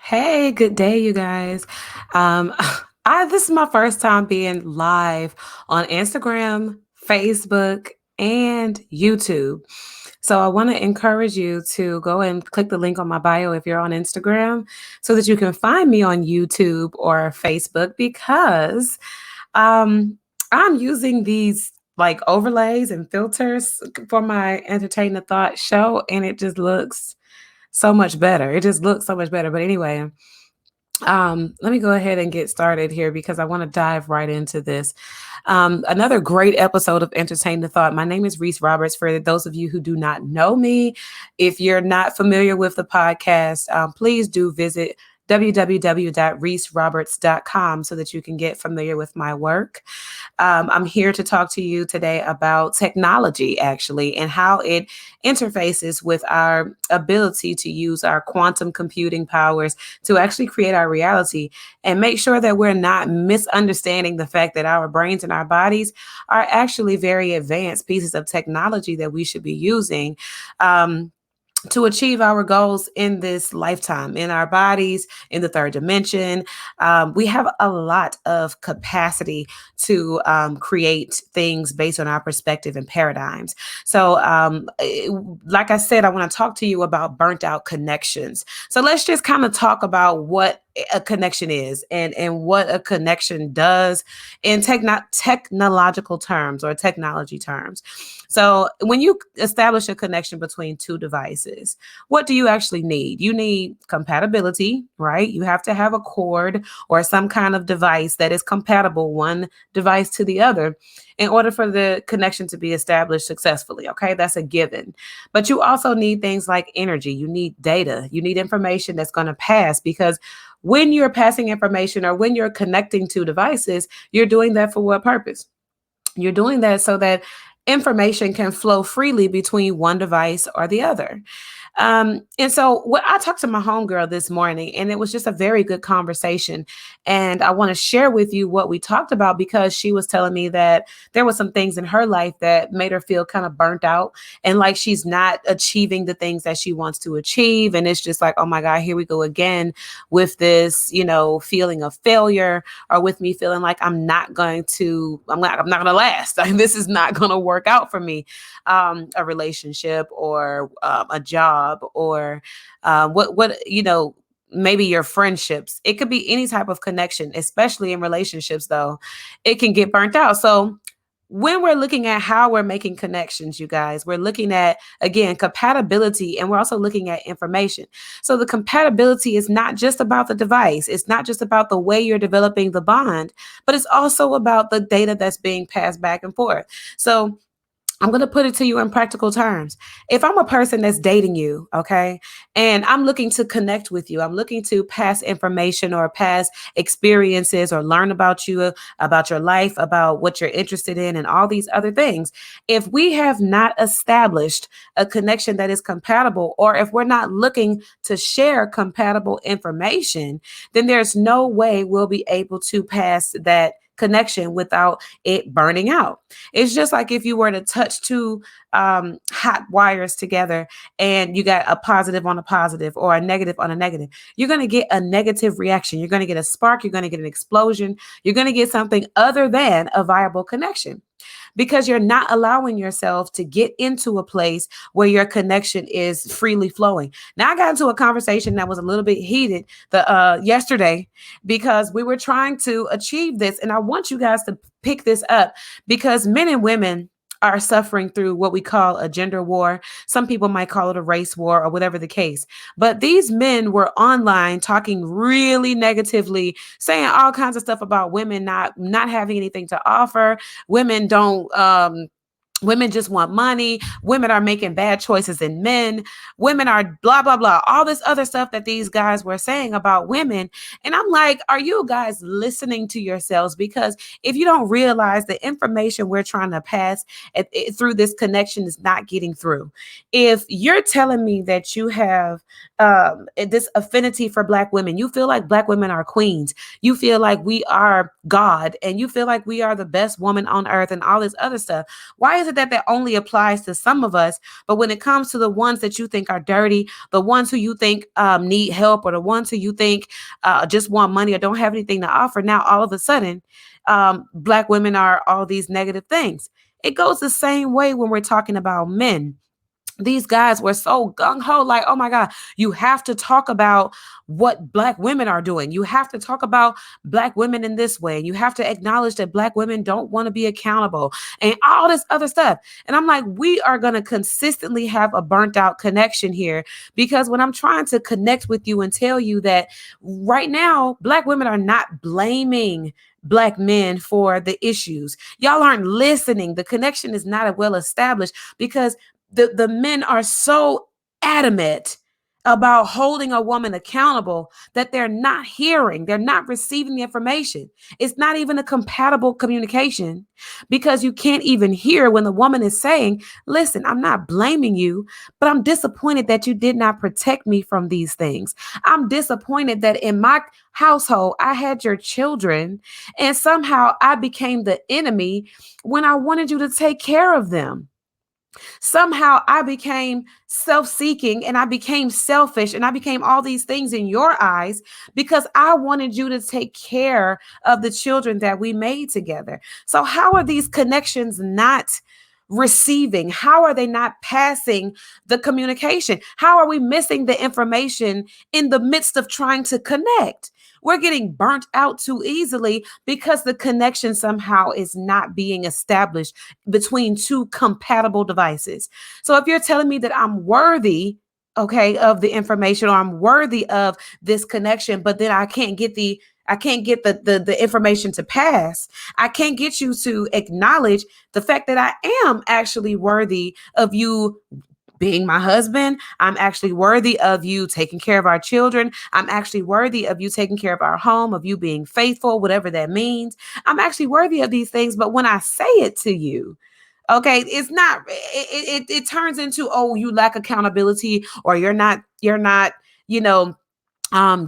Hey, good day, you guys. Um, this is my first time being live on Instagram, Facebook, and YouTube. So I want to encourage you to go and click the link on my bio if you're on Instagram so that you can find me on YouTube or Facebook because um, I'm using these like overlays and filters for my Entertain the Thought show, and it just looks so much better. It just looks so much better. But anyway, let me go ahead and get started here because I want to dive right into this. Another great episode of Entertain the Thought. My name is Reese Roberts. For those of you who do not know me, if you're not familiar with the podcast, please do visit www.reeseroberts.com so that you can get familiar with my work. I'm here to talk to you today about technology, actually, and how it interfaces with our ability to use our quantum computing powers to actually create our reality and make sure that we're not misunderstanding the fact that our brains and our bodies are actually very advanced pieces of technology that we should be using. To achieve our goals in this lifetime, in our bodies, in the third dimension. We have a lot of capacity to create things based on our perspective and paradigms. So, like I said, I want to talk to you about burnt out connections. So, let's just kind of talk about what a connection is and what a connection does in technological terms or technology terms. So when you establish a connection between two devices, what do you actually need? You need compatibility, right? You have to have a cord or some kind of device that is compatible one device to the other in order for the connection to be established successfully. Okay, that's a given. But you also need things like energy. You need data. You need information that's going to pass because when you're passing information or when you're connecting two devices, you're doing that for what purpose? You're doing that so that information can flow freely between one device or the other. And so what I talked to my homegirl this morning, and it was just a very good conversation. And I want to share with you what we talked about because she was telling me that there were some things in her life that made her feel kind of burnt out and like she's not achieving the things that she wants to achieve. And it's just like, oh my God, here we go again with this, feeling of failure or with me feeling like I'm not going to last. Like, this is not going to work out for me. A relationship or a job or maybe your friendships. It could be any type of connection, especially in relationships, though. It can get burnt out. So when we're looking at how we're making connections, you guys, we're looking at, again, compatibility, and we're also looking at information. So the compatibility is not just about the device. It's not just about the way you're developing the bond, but it's also about the data that's being passed back and forth. So I'm going to put it to you in practical terms. If I'm a person that's dating you, okay, and I'm looking to connect with you, I'm looking to pass information or pass experiences or learn about you, about your life, about what you're interested in, and all these other things. If we have not established a connection that is compatible, or if we're not looking to share compatible information, then there's no way we'll be able to pass that connection without it burning out. It's just like if you were to touch two hot wires together and you got a positive on a positive or a negative on a negative, you're going to get a negative reaction. You're going to get a spark. You're going to get an explosion. You're going to get something other than a viable connection because you're not allowing yourself to get into a place where your connection is freely flowing. Now, I got into a conversation that was a little bit heated the yesterday because we were trying to achieve this, and I want you guys to pick this up because men and women are suffering through what we call a gender war. Some people might call it a race war or whatever the case. But these men were online talking really negatively, saying all kinds of stuff about women not having anything to offer. Women don't Women just want money. Women are making bad choices in men. Women are blah, blah, blah. All this other stuff that these guys were saying about women. And I'm like, are you guys listening to yourselves? Because if you don't realize the information we're trying to pass through this connection is not getting through. If you're telling me that you have this affinity for Black women, you feel like Black women are queens, you feel like we are God, and you feel like we are the best woman on earth and all this other stuff, why is it that only applies to some of us, but when it comes to the ones that you think are dirty, the ones who you think need help, or the ones who you think just want money or don't have anything to offer, now all of a sudden, Black women are all these negative things. It goes the same way when we're talking about men. These guys were so gung ho, like, oh my God, you have to talk about what Black women are doing. You have to talk about Black women in this way. You have to acknowledge that Black women don't want to be accountable and all this other stuff. And I'm like, we are going to consistently have a burnt out connection here, because when I'm trying to connect with you and tell you that right now, Black women are not blaming Black men for the issues. Y'all aren't listening. The connection is not well established because the men are so adamant about holding a woman accountable that they're not hearing, they're not receiving the information. It's not even a compatible communication, because you can't even hear when the woman is saying, listen, I'm not blaming you, but I'm disappointed that you did not protect me from these things. I'm disappointed that in my household, I had your children and somehow I became the enemy when I wanted you to take care of them. Somehow I became self seeking and I became selfish and I became all these things in your eyes because I wanted you to take care of the children that we made together. So, how are these connections not receiving? How are they not passing the communication? How are we missing the information in the midst of trying to connect? We're getting burnt out too easily because the connection somehow is not being established between two compatible devices. So if you're telling me that I'm worthy, okay, of the information, or I'm worthy of this connection, but then I can't get the information to pass. I can't get you to acknowledge the fact that I am actually worthy of you being my husband. I'm actually worthy of you taking care of our children. I'm actually worthy of you taking care of our home, of you being faithful, whatever that means. I'm actually worthy of these things. But when I say it to you, okay, it's not, it turns into, oh, you lack accountability, or you're not, you know,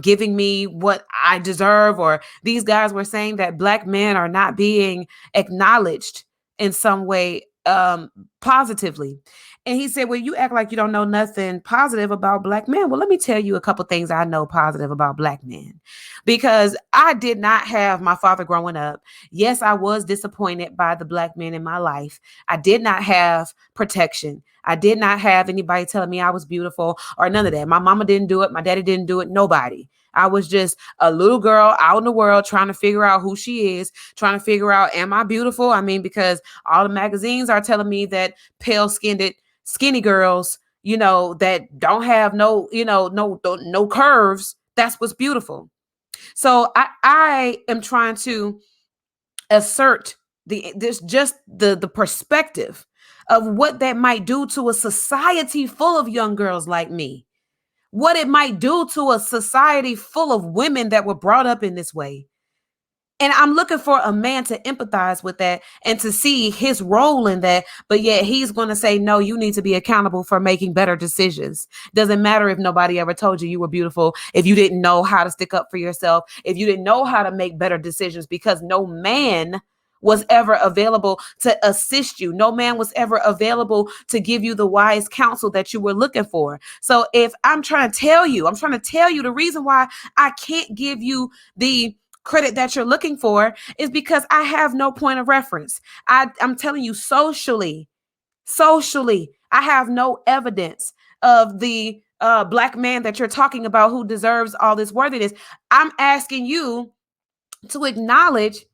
giving me what I deserve, or these guys were saying that Black men are not being acknowledged in some way positively. And he said, well, you act like you don't know nothing positive about Black men. Well, let me tell you a couple things I know positive about Black men, because I did not have my father growing up. Yes, I was disappointed by the Black men in my life. I did not have protection. I did not have anybody telling me I was beautiful or none of that. My mama didn't do it. My daddy didn't do it. Nobody. I was just a little girl out in the world trying to figure out who she is, trying to figure out, am I beautiful? I mean, because all the magazines are telling me that pale skinned, skinny girls, that don't have no curves, that's what's beautiful. So I am trying to assert the perspective of what that might do to a society full of young girls like me, what it might do to a society full of women that were brought up in this way. And I'm looking for a man to empathize with that and to see his role in that. But yet he's going to say, no, you need to be accountable for making better decisions. Doesn't matter if nobody ever told you you were beautiful, if you didn't know how to stick up for yourself, if you didn't know how to make better decisions, because no man was ever available to assist you. No man was ever available to give you the wise counsel that you were looking for. So if I'm trying to tell you the reason why I can't give you the credit that you're looking for is because I have no point of reference. I'm telling you, socially, I have no evidence of the Black man that you're talking about who deserves all this worthiness. I'm asking you to acknowledge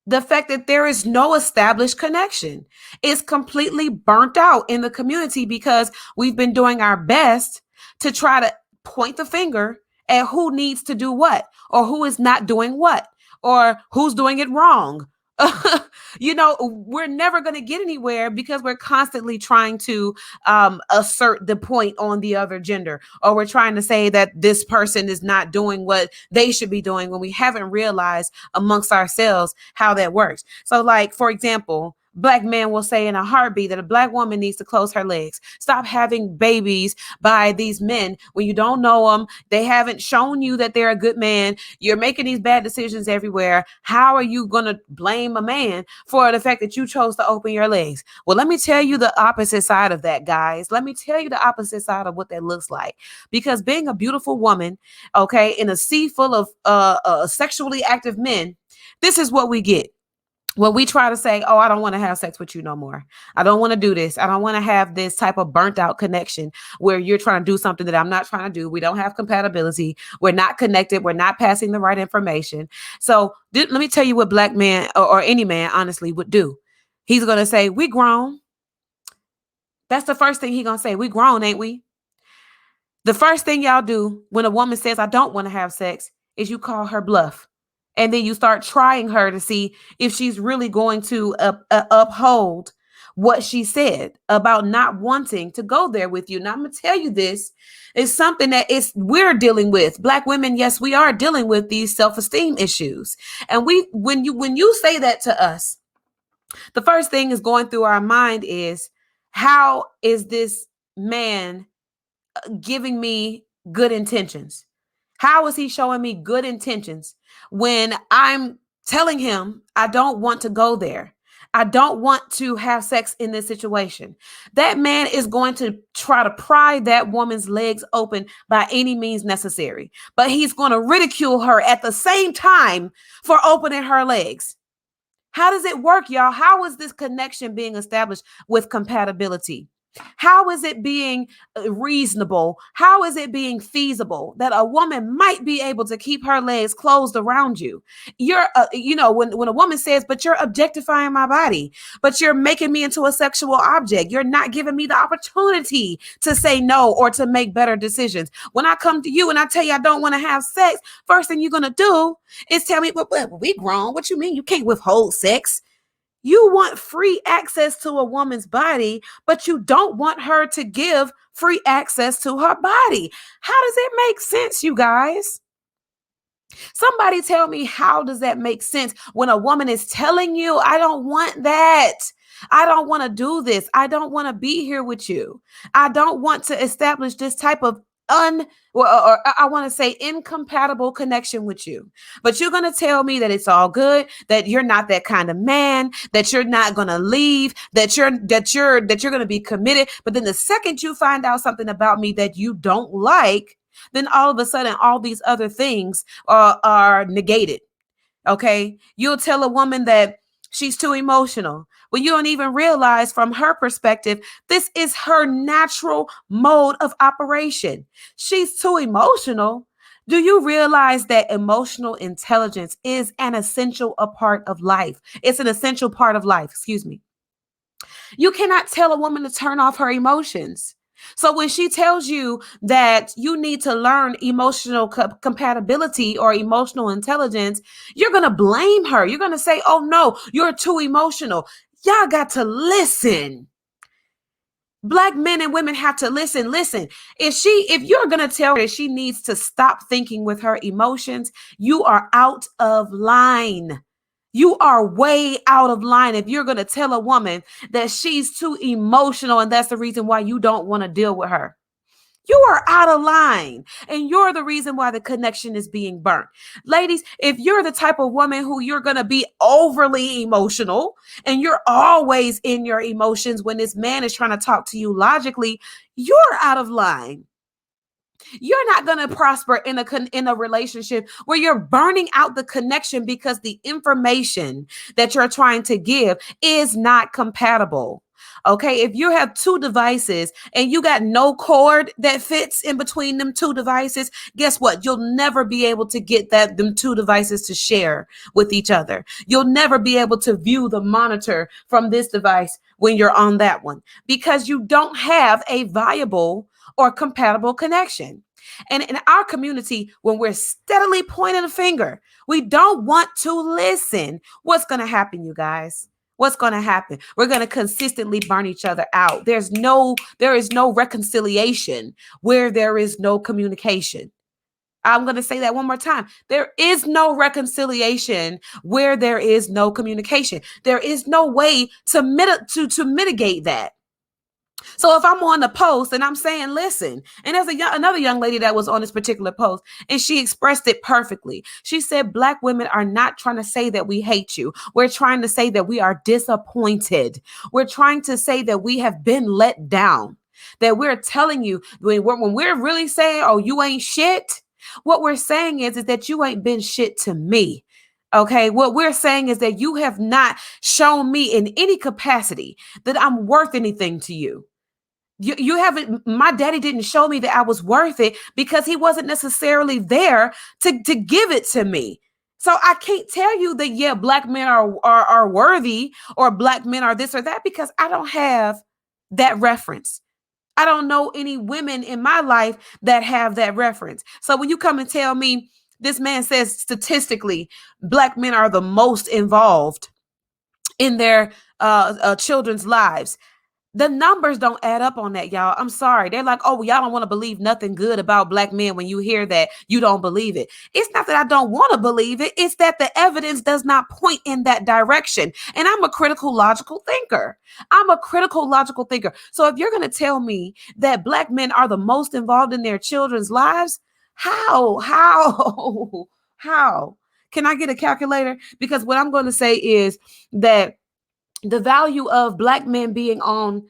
the fact that there is no established connection. It's completely burnt out in the community because we've been doing our best to try to point the finger at who needs to do what, or who is not doing what, or who's doing it wrong. We're never going to get anywhere because we're constantly trying to assert the point on the other gender, or we're trying to say that this person is not doing what they should be doing when we haven't realized amongst ourselves how that works. So, like, for example, Black men will say in a heartbeat that a Black woman needs to close her legs. Stop having babies by these men when you don't know them. They haven't shown you that they're a good man. You're making these bad decisions everywhere. How are you going to blame a man for the fact that you chose to open your legs? Well, let me tell you the opposite side of that, guys. Let me tell you the opposite side of what that looks like. Because being a beautiful woman, okay, in a sea full of sexually active men, this is what we get. When we try to say, oh, I don't want to have sex with you no more. I don't want to do this. I don't want to have this type of burnt out connection where you're trying to do something that I'm not trying to do. We don't have compatibility. We're not connected. We're not passing the right information. So let me tell you what Black man or any man honestly would do. He's going to say, we grown. That's the first thing he's going to say. We grown, ain't we? The first thing y'all do when a woman says, I don't want to have sex, is you call her bluff. And then you start trying her to see if she's really going to uphold what she said about not wanting to go there with you. Now, I'm going to tell you this is something that we're dealing with. Black women, yes, we are dealing with these self-esteem issues. And when you say that to us, the first thing is going through our mind is, how is this man giving me good intentions? How is he showing me good intentions when I'm telling him I don't want to go there? I don't want to have sex in this situation. That man is going to try to pry that woman's legs open by any means necessary, but he's going to ridicule her at the same time for opening her legs. How does it work, y'all? How is this connection being established with compatibility? How is it being reasonable? How is it being feasible that a woman might be able to keep her legs closed around you? You're, when a woman says, but you're objectifying my body, but you're making me into a sexual object. You're not giving me the opportunity to say no or to make better decisions. When I come to you and I tell you I don't want to have sex, first thing you're going to do is tell me, well, we grown. What you mean? You can't withhold sex. You want free access to a woman's body, but you don't want her to give free access to her body. How does it make sense, you guys? Somebody tell me, how does that make sense when a woman is telling you, I don't want that. I don't want to do this. I don't want to be here with you. I don't want to establish this type of I want to say incompatible connection with you. But you're going to tell me that it's all good, that you're not that kind of man, that you're not going to leave, that you're going to be committed. But then the second you find out something about me that you don't like, then all of a sudden all these other things are negated. Okay? You'll tell a woman that she's too emotional. Well, you don't even realize from her perspective, this is her natural mode of operation. She's too emotional. Do you realize that emotional intelligence is an essential part of life? It's an essential part of life. Excuse me. You cannot tell a woman to turn off her emotions. So when she tells you that you need to learn emotional compatibility or emotional intelligence, you're going to blame her. You're going to say, oh no, you're too emotional. Y'all got to listen. Black men and women have to listen. Listen, if you're going to tell her that she needs to stop thinking with her emotions, you are out of line. You are way out of line if you're going to tell a woman that she's too emotional and that's the reason why you don't want to deal with her. You are out of line and you're the reason why the connection is being burnt. Ladies, if you're the type of woman who you're going to be overly emotional and you're always in your emotions when this man is trying to talk to you logically, you're out of line. You're not going to prosper in a relationship where you're burning out the connection because the information that you're trying to give is not compatible. Okay, if you have two devices and you got no cord that fits in between them two devices, guess what? You'll never be able to get them two devices to share with each other. You'll never be able to view the monitor from this device when you're on that one because you don't have a viable or compatible connection. And in our community, when we're steadily pointing a finger, we don't want to listen. What's going to happen, you guys? What's going to happen? We're going to consistently burn each other out. There is no reconciliation where there is no communication. I'm going to say that one more time. There is no reconciliation where there is no communication. There is no way to mitigate that. So if I'm on the post and I'm saying, listen, and there's another young lady that was on this particular post and she expressed it perfectly. She said, Black women are not trying to say that we hate you. We're trying to say that we are disappointed. We're trying to say that we have been let down, that we're telling you when we're really saying, oh, you ain't shit. What we're saying is that you ain't been shit to me. Okay, what we're saying is that you have not shown me in any capacity that I'm worth anything to you. You haven't, my daddy didn't show me that I was worth it because he wasn't necessarily there to give it to me. So I can't tell you that, yeah, Black men are worthy or Black men are this or that because I don't have that reference. I don't know any women in my life that have that reference. So when you come and tell me this man says statistically, Black men are the most involved in their children's lives, the numbers don't add up on that, y'all. I'm sorry. They're like, oh, y'all don't want to believe nothing good about Black men. When you hear that, you don't believe it. It's not that I don't want to believe it. It's that the evidence does not point in that direction. And I'm a critical, logical thinker. So if you're going to tell me that Black men are the most involved in their children's lives, how? How? Can I get a calculator? Because what I'm going to say is that the value of Black men being on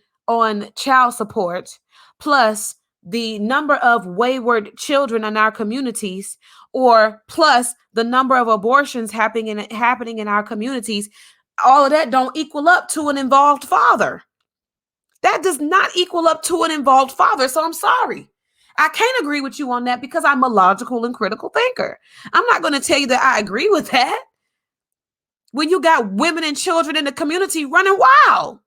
child support, plus the number of wayward children in our communities, or plus the number of abortions happening in our communities, all of that don't equal up to an involved father. That does not equal up to an involved father. So I'm sorry. I can't agree with you on that because I'm a logical and critical thinker. I'm not going to tell you that I agree with that when you got women and children in the community running wild.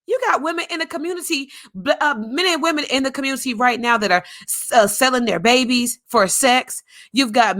You got women in the community, men and women in the community right now that are selling their babies for sex. You've got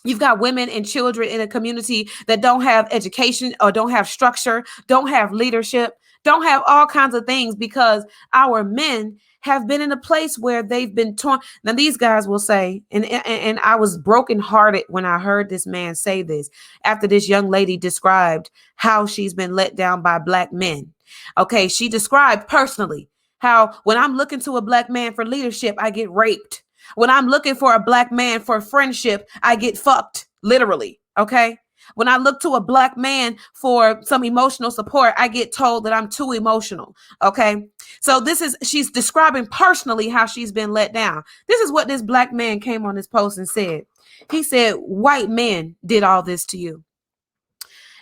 you've got women and children in a community that don't have education or don't have structure, don't have leadership, don't have all kinds of things because our men have been in a place where they've been torn. Now, these guys will say, and I was brokenhearted when I heard this man say this after this young lady described how she's been let down by Black men. Okay, she described personally how when I'm looking to a Black man for leadership, I get raped. When I'm looking for a Black man for friendship, I get fucked, literally. Okay. When I look to a Black man for some emotional support, I get told that I'm too emotional. Okay. So she's describing personally how she's been let down. This is what this Black man came on this post and said. He said, white men did all this to you.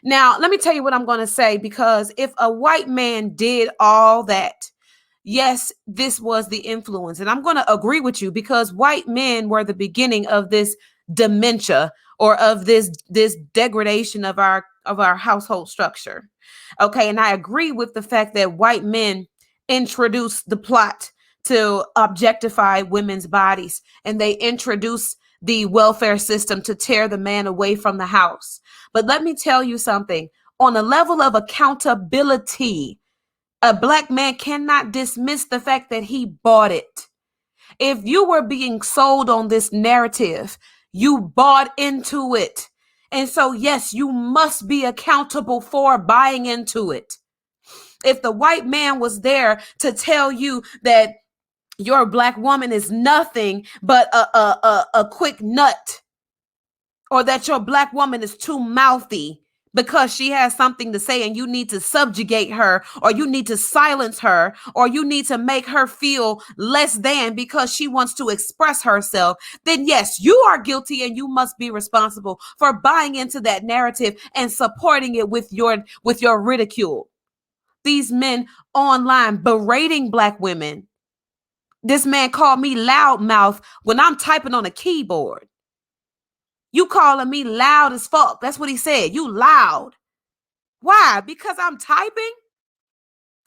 Now, let me tell you what I'm going to say, because if a white man did all that, yes, this was the influence. And I'm going to agree with you because white men were the beginning of this dementia or of this degradation of our household structure. Okay, and I agree with the fact that white men introduced the plot to objectify women's bodies, and they introduced the welfare system to tear the man away from the house. But let me tell you something. On a level of accountability, a Black man cannot dismiss the fact that he bought it. If you were being sold on this narrative, you bought into it. And so, yes, you must be accountable for buying into it. If the white man was there to tell you that your Black woman is nothing but a quick nut, or that your Black woman is too mouthy because she has something to say and you need to subjugate her, or you need to silence her, or you need to make her feel less than because she wants to express herself, then yes, you are guilty and you must be responsible for buying into that narrative and supporting it with your ridicule. These men online berating Black women. This man called me loudmouth when I'm typing on a keyboard. You calling me loud as fuck. That's what he said. You loud. Why? Because I'm typing?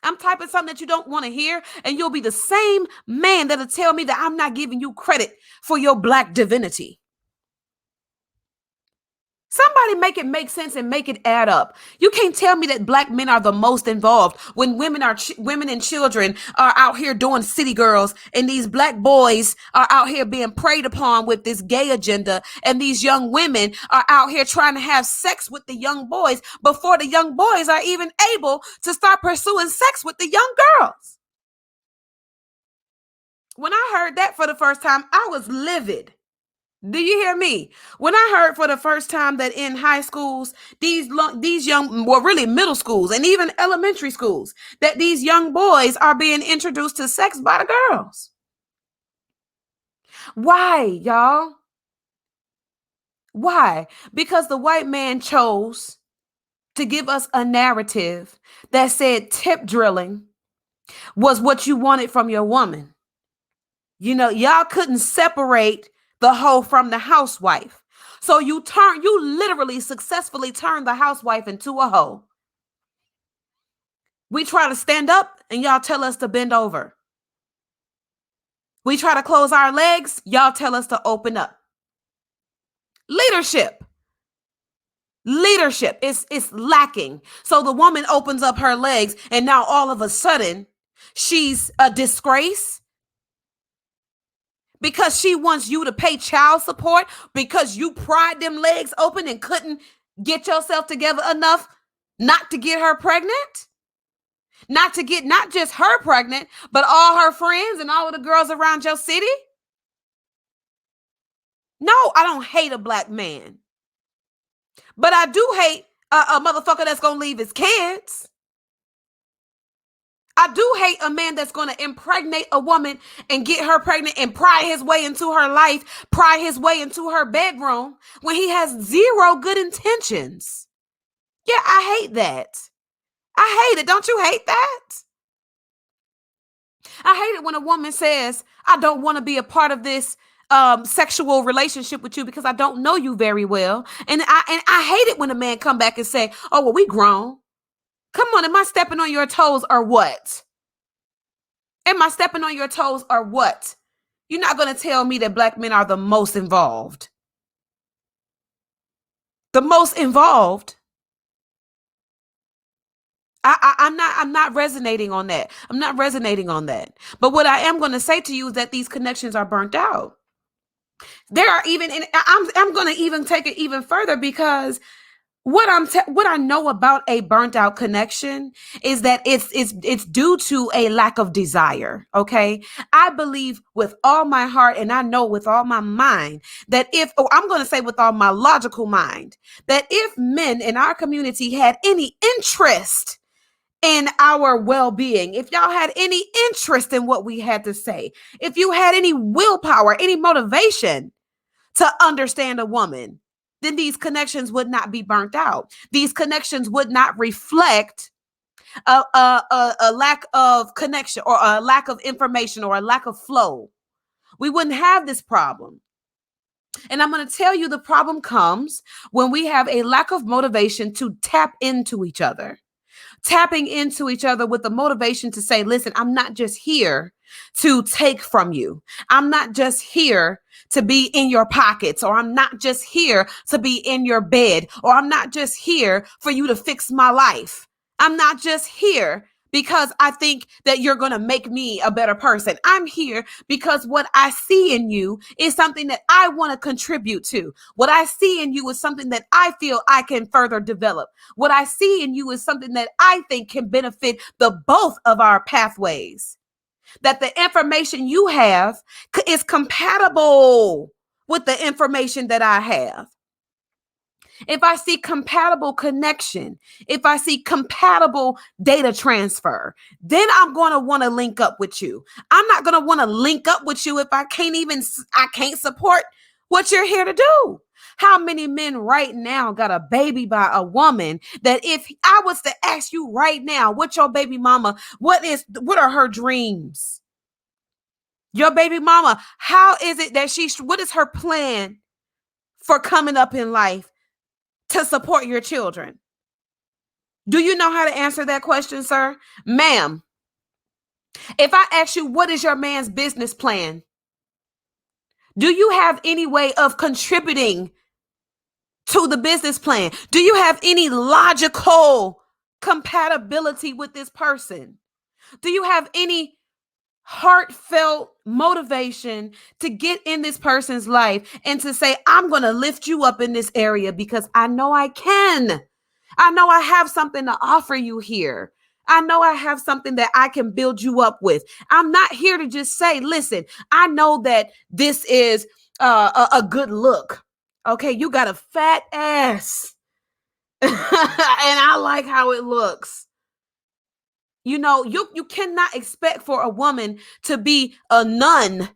I'm typing something that you don't want to hear, and you'll be the same man that'll tell me that I'm not giving you credit for your Black divinity. Somebody make it make sense and make it add up. You can't tell me that black men are the most involved when women and children are out here doing city girls, and these black boys are out here being preyed upon with this gay agenda, and these young women are out here trying to have sex with the young boys before the young boys are even able to start pursuing sex with the young girls. When I heard that for the first time, I was livid. Do you hear me? When I heard for the first time that in high schools, these young, well, really middle schools and even elementary schools, that these young boys are being introduced to sex by the girls. Why, y'all? Why? Because the white man chose to give us a narrative that said tip drilling was what you wanted from your woman. You know, y'all couldn't separate the hoe from the housewife. So you literally successfully turn the housewife into a hoe. We try to stand up and y'all tell us to bend over. We try to close our legs, y'all tell us to open up. Leadership is lacking. So the woman opens up her legs and now all of a sudden she's a disgrace. Because she wants you to pay child support because you pried them legs open and couldn't get yourself together enough not to get her pregnant, not just her pregnant, but all her friends and all of the girls around your city. No, I don't hate a black man, but I do hate a motherfucker that's gonna leave his kids. I do hate a man that's going to impregnate a woman and get her pregnant and pry his way into her life, pry his way into her bedroom when he has zero good intentions. Yeah, I hate that. I hate it. Don't you hate that? I hate it when a woman says, I don't want to be a part of this sexual relationship with you because I don't know you very well. And I hate it when a man come back and say, oh, well, we grown. Come on, am I stepping on your toes or what? Am I stepping on your toes or what? You're not going to tell me that black men are the most involved. The most involved. I'm not resonating on that. I'm not resonating on that. But what I am going to say to you is that these connections are burnt out. There are even, and I'm going to even take it even further because what I know about a burnt out connection is that it's due to a lack of desire. Okay. I believe with all my heart and I know with all my mind that I'm going to say with all my logical mind, that if men in our community had any interest in our well-being, if y'all had any interest in what we had to say, if you had any willpower, any motivation to understand a woman, then these connections would not be burnt out. These connections would not reflect a lack of connection or a lack of information or a lack of flow. We wouldn't have this problem. And I'm going to tell you the problem comes when we have a lack of motivation to tap into each other. Tapping into each other with the motivation to say, listen, I'm not just here to take from you. I'm not just here to be in your pockets, or I'm not just here to be in your bed, or I'm not just here for you to fix my life. I'm not just here because I think that you're going to make me a better person. I'm here because what I see in you is something that I want to contribute to. What I see in you is something that I feel I can further develop. What I see in you is something that I think can benefit the both of our pathways. That the information you have is compatible with the information that I have. If I see compatible connection, if I see compatible data transfer, then I'm going to want to link up with you. I'm not going to want to link up with you if I can't support what you're here to do. How many men right now got a baby by a woman that if I was to ask you right now, what's your baby mama? What are her dreams? Your baby mama, how is it that what is her plan for coming up in life to support your children? Do you know how to answer that question, sir? Ma'am, if I ask you, what is your man's business plan? Do you have any way of contributing to the business plan? Do you have any logical compatibility with this person? Do you have any heartfelt motivation to get in this person's life and to say, I'm going to lift you up in this area because I know I can. I know I have something to offer you here. I know I have something that I can build you up with. I'm not here to just say, listen, I know that this is a good look. Okay, you got a fat ass. And I like how it looks. You know, you cannot expect for a woman to be a nun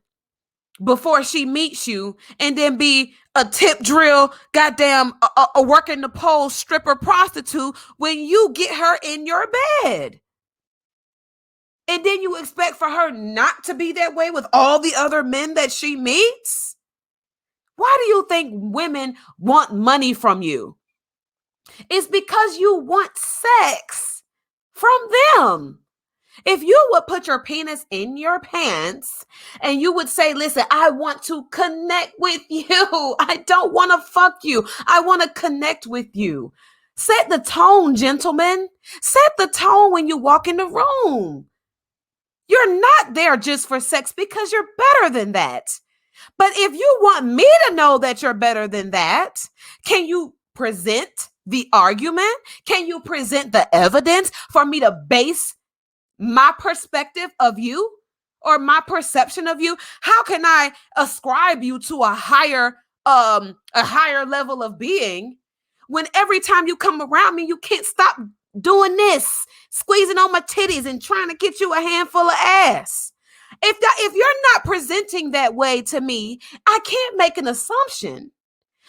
before she meets you and then be a tip drill, goddamn, a working the pole stripper prostitute when you get her in your bed. And then you expect for her not to be that way with all the other men that she meets? Why do you think women want money from you? It's because you want sex from them. If you would put your penis in your pants and you would say, listen, I want to connect with you. I don't want to fuck you. I want to connect with you. Set the tone, gentlemen. Set the tone when you walk in the room. You're not there just for sex because you're better than that. But if you want me to know that you're better than that, can you present the argument? Can you present the evidence for me to base my perspective of you or my perception of you? How can I ascribe you to a higher level of being when every time you come around me, you can't stop doing this, squeezing on my titties and trying to get you a handful of ass? If you're not presenting that way to me, I can't make an assumption.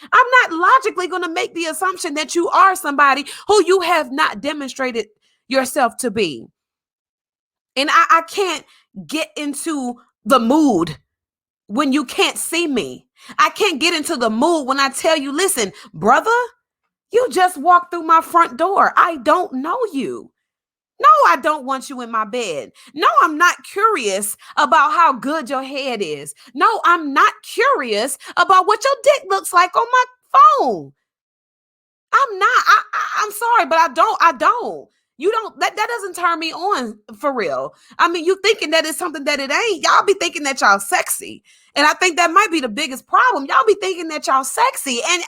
I'm not logically going to make the assumption that you are somebody who you have not demonstrated yourself to be. And I can't get into the mood when you can't see me. I can't get into the mood when I tell you, listen, brother, you just walked through my front door. I don't know you. No, I don't want you in my bed. No, I'm not curious about how good your head is. No, I'm not curious about what your dick looks like on my phone. I'm not. I'm sorry, but I don't. You don't, that doesn't turn me on for real. I mean, you thinking that it's something that it ain't. Y'all be thinking that y'all sexy. And I think that might be the biggest problem. Y'all be thinking that y'all sexy. And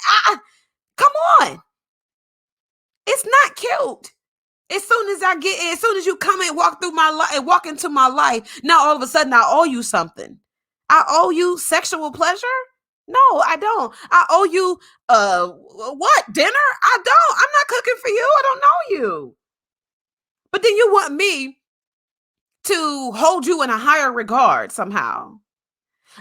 come on. It's not cute. As soon as you come and walk through my life and walk into my life, now all of a sudden I owe you something. I owe you sexual pleasure? No, I don't. I owe you what? Dinner? I don't. I'm not cooking for you. I don't know you. But then you want me to hold you in a higher regard somehow.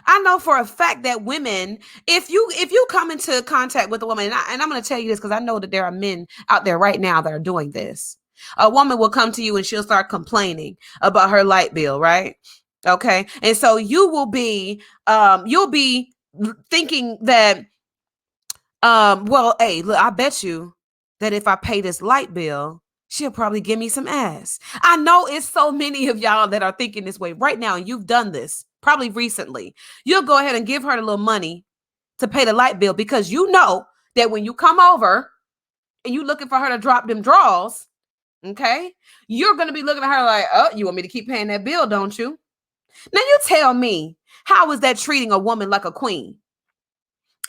I know for a fact that women, if you come into contact with a woman, and I'm going to tell you this because I know that there are men out there right now that are doing this. A woman will come to you and she'll start complaining about her light bill, right? Okay. And so you'll be thinking that, well, hey, look, I bet you that if I pay this light bill, she'll probably give me some ass. I know it's so many of y'all that are thinking this way right now, and you've done this probably recently. You'll go ahead and give her a little money to pay the light bill because you know that when you come over and you looking for her to drop them draws, okay, you're going to be looking at her like, oh, you want me to keep paying that bill, don't you? Now you tell me, how is that treating a woman like a queen?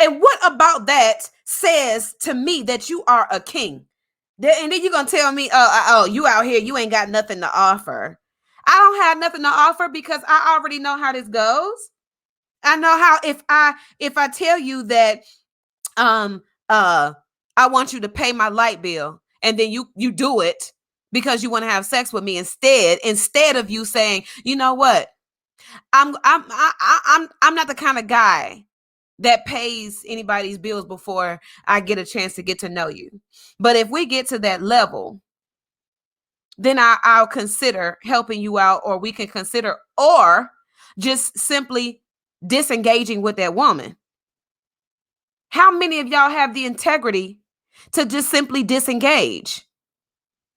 And what about that says to me that you are a king? And then you're going to tell me, oh, you out here, you ain't got nothing to offer. I don't have nothing to offer because I already know how this goes. I know how if I tell you that I want you to pay my light bill and then you do it because you want to have sex with me instead of you saying, you know what? I'm not the kind of guy that pays anybody's bills before I get a chance to get to know you. But if we get to that level, then I'll consider helping you out, or we can consider, or just simply disengaging with that woman. How many of y'all have the integrity to just simply disengage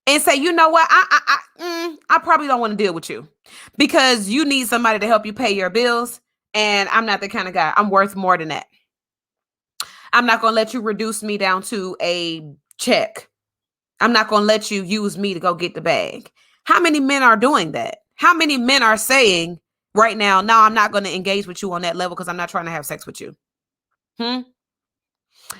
and say, you know what, I probably don't want to deal with you because you need somebody to help you pay your bills, and I'm not the kind of guy. I'm worth more than that. I'm not going to let you reduce me down to a check. I'm not going to let you use me to go get the bag. How many men are doing that? How many men are saying right now, no, I'm not going to engage with you on that level because I'm not trying to have sex with you? And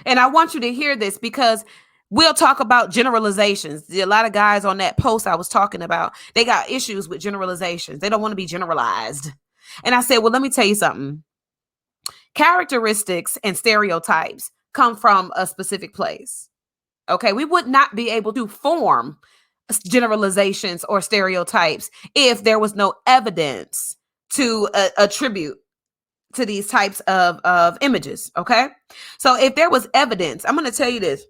I want you to hear this because we'll talk about generalizations. A lot of guys on that post I was talking about, they got issues with generalizations. They don't want to be generalized. And I said, well, let me tell you something. Characteristics and stereotypes come from a specific place. Okay, we would not be able to form generalizations or stereotypes if there was no evidence to attribute to these types of images. Okay, so if there was evidence, I'm going to tell you this.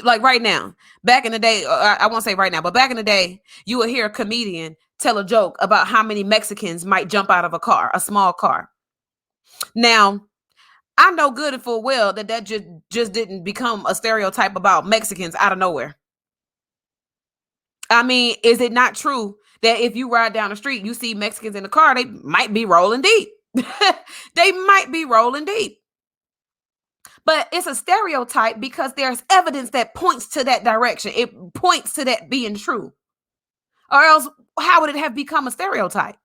Like right now, back in the day, I won't say right now, but back in the day, you would hear a comedian tell a joke about how many Mexicans might jump out of a car, a small car. Now, I know good and full well that just didn't become a stereotype about Mexicans out of nowhere. I mean, is it not true that if you ride down the street, you see Mexicans in the car, they might be rolling deep. They might be rolling deep. But it's a stereotype because there's evidence that points to that direction. It points to that being true. Or else, how would it have become a stereotype?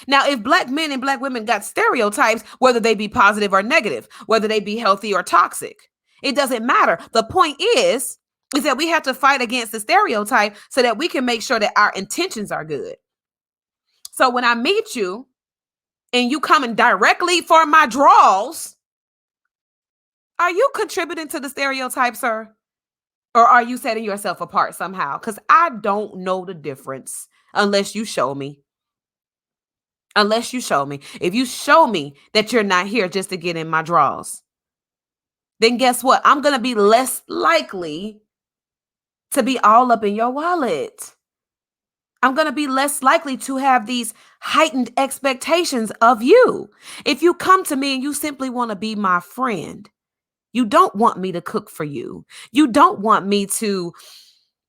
Now, if Black men and Black women got stereotypes, whether they be positive or negative, whether they be healthy or toxic, it doesn't matter. The point is that we have to fight against the stereotype so that we can make sure that our intentions are good. So when I meet you and you coming directly for my draws, are you contributing to the stereotype, sir? Or are you setting yourself apart somehow? Because I don't know the difference unless you show me. Unless you show me. If you show me that you're not here just to get in my draws, then guess what? I'm going to be less likely to be all up in your wallet. I'm going to be less likely to have these heightened expectations of you. If you come to me and you simply want to be my friend, you don't want me to cook for you. You don't want me to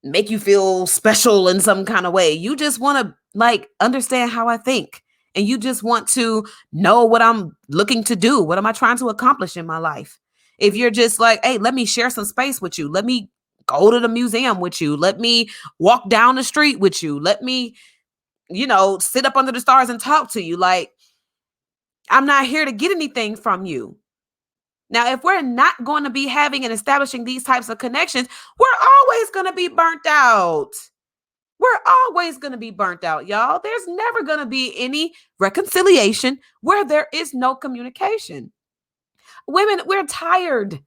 make you feel special in some kind of way. You just want to like understand how I think. And you just want to know what I'm looking to do. What am I trying to accomplish in my life? If you're just like, hey, let me share some space with you. Let me go to the museum with you. Let me walk down the street with you. Let me, sit up under the stars and talk to you. Like, I'm not here to get anything from you. Now, if we're not going to be having and establishing these types of connections, we're always going to be burnt out. We're always going to be burnt out, y'all. There's never going to be any reconciliation where there is no communication. Women, we're tired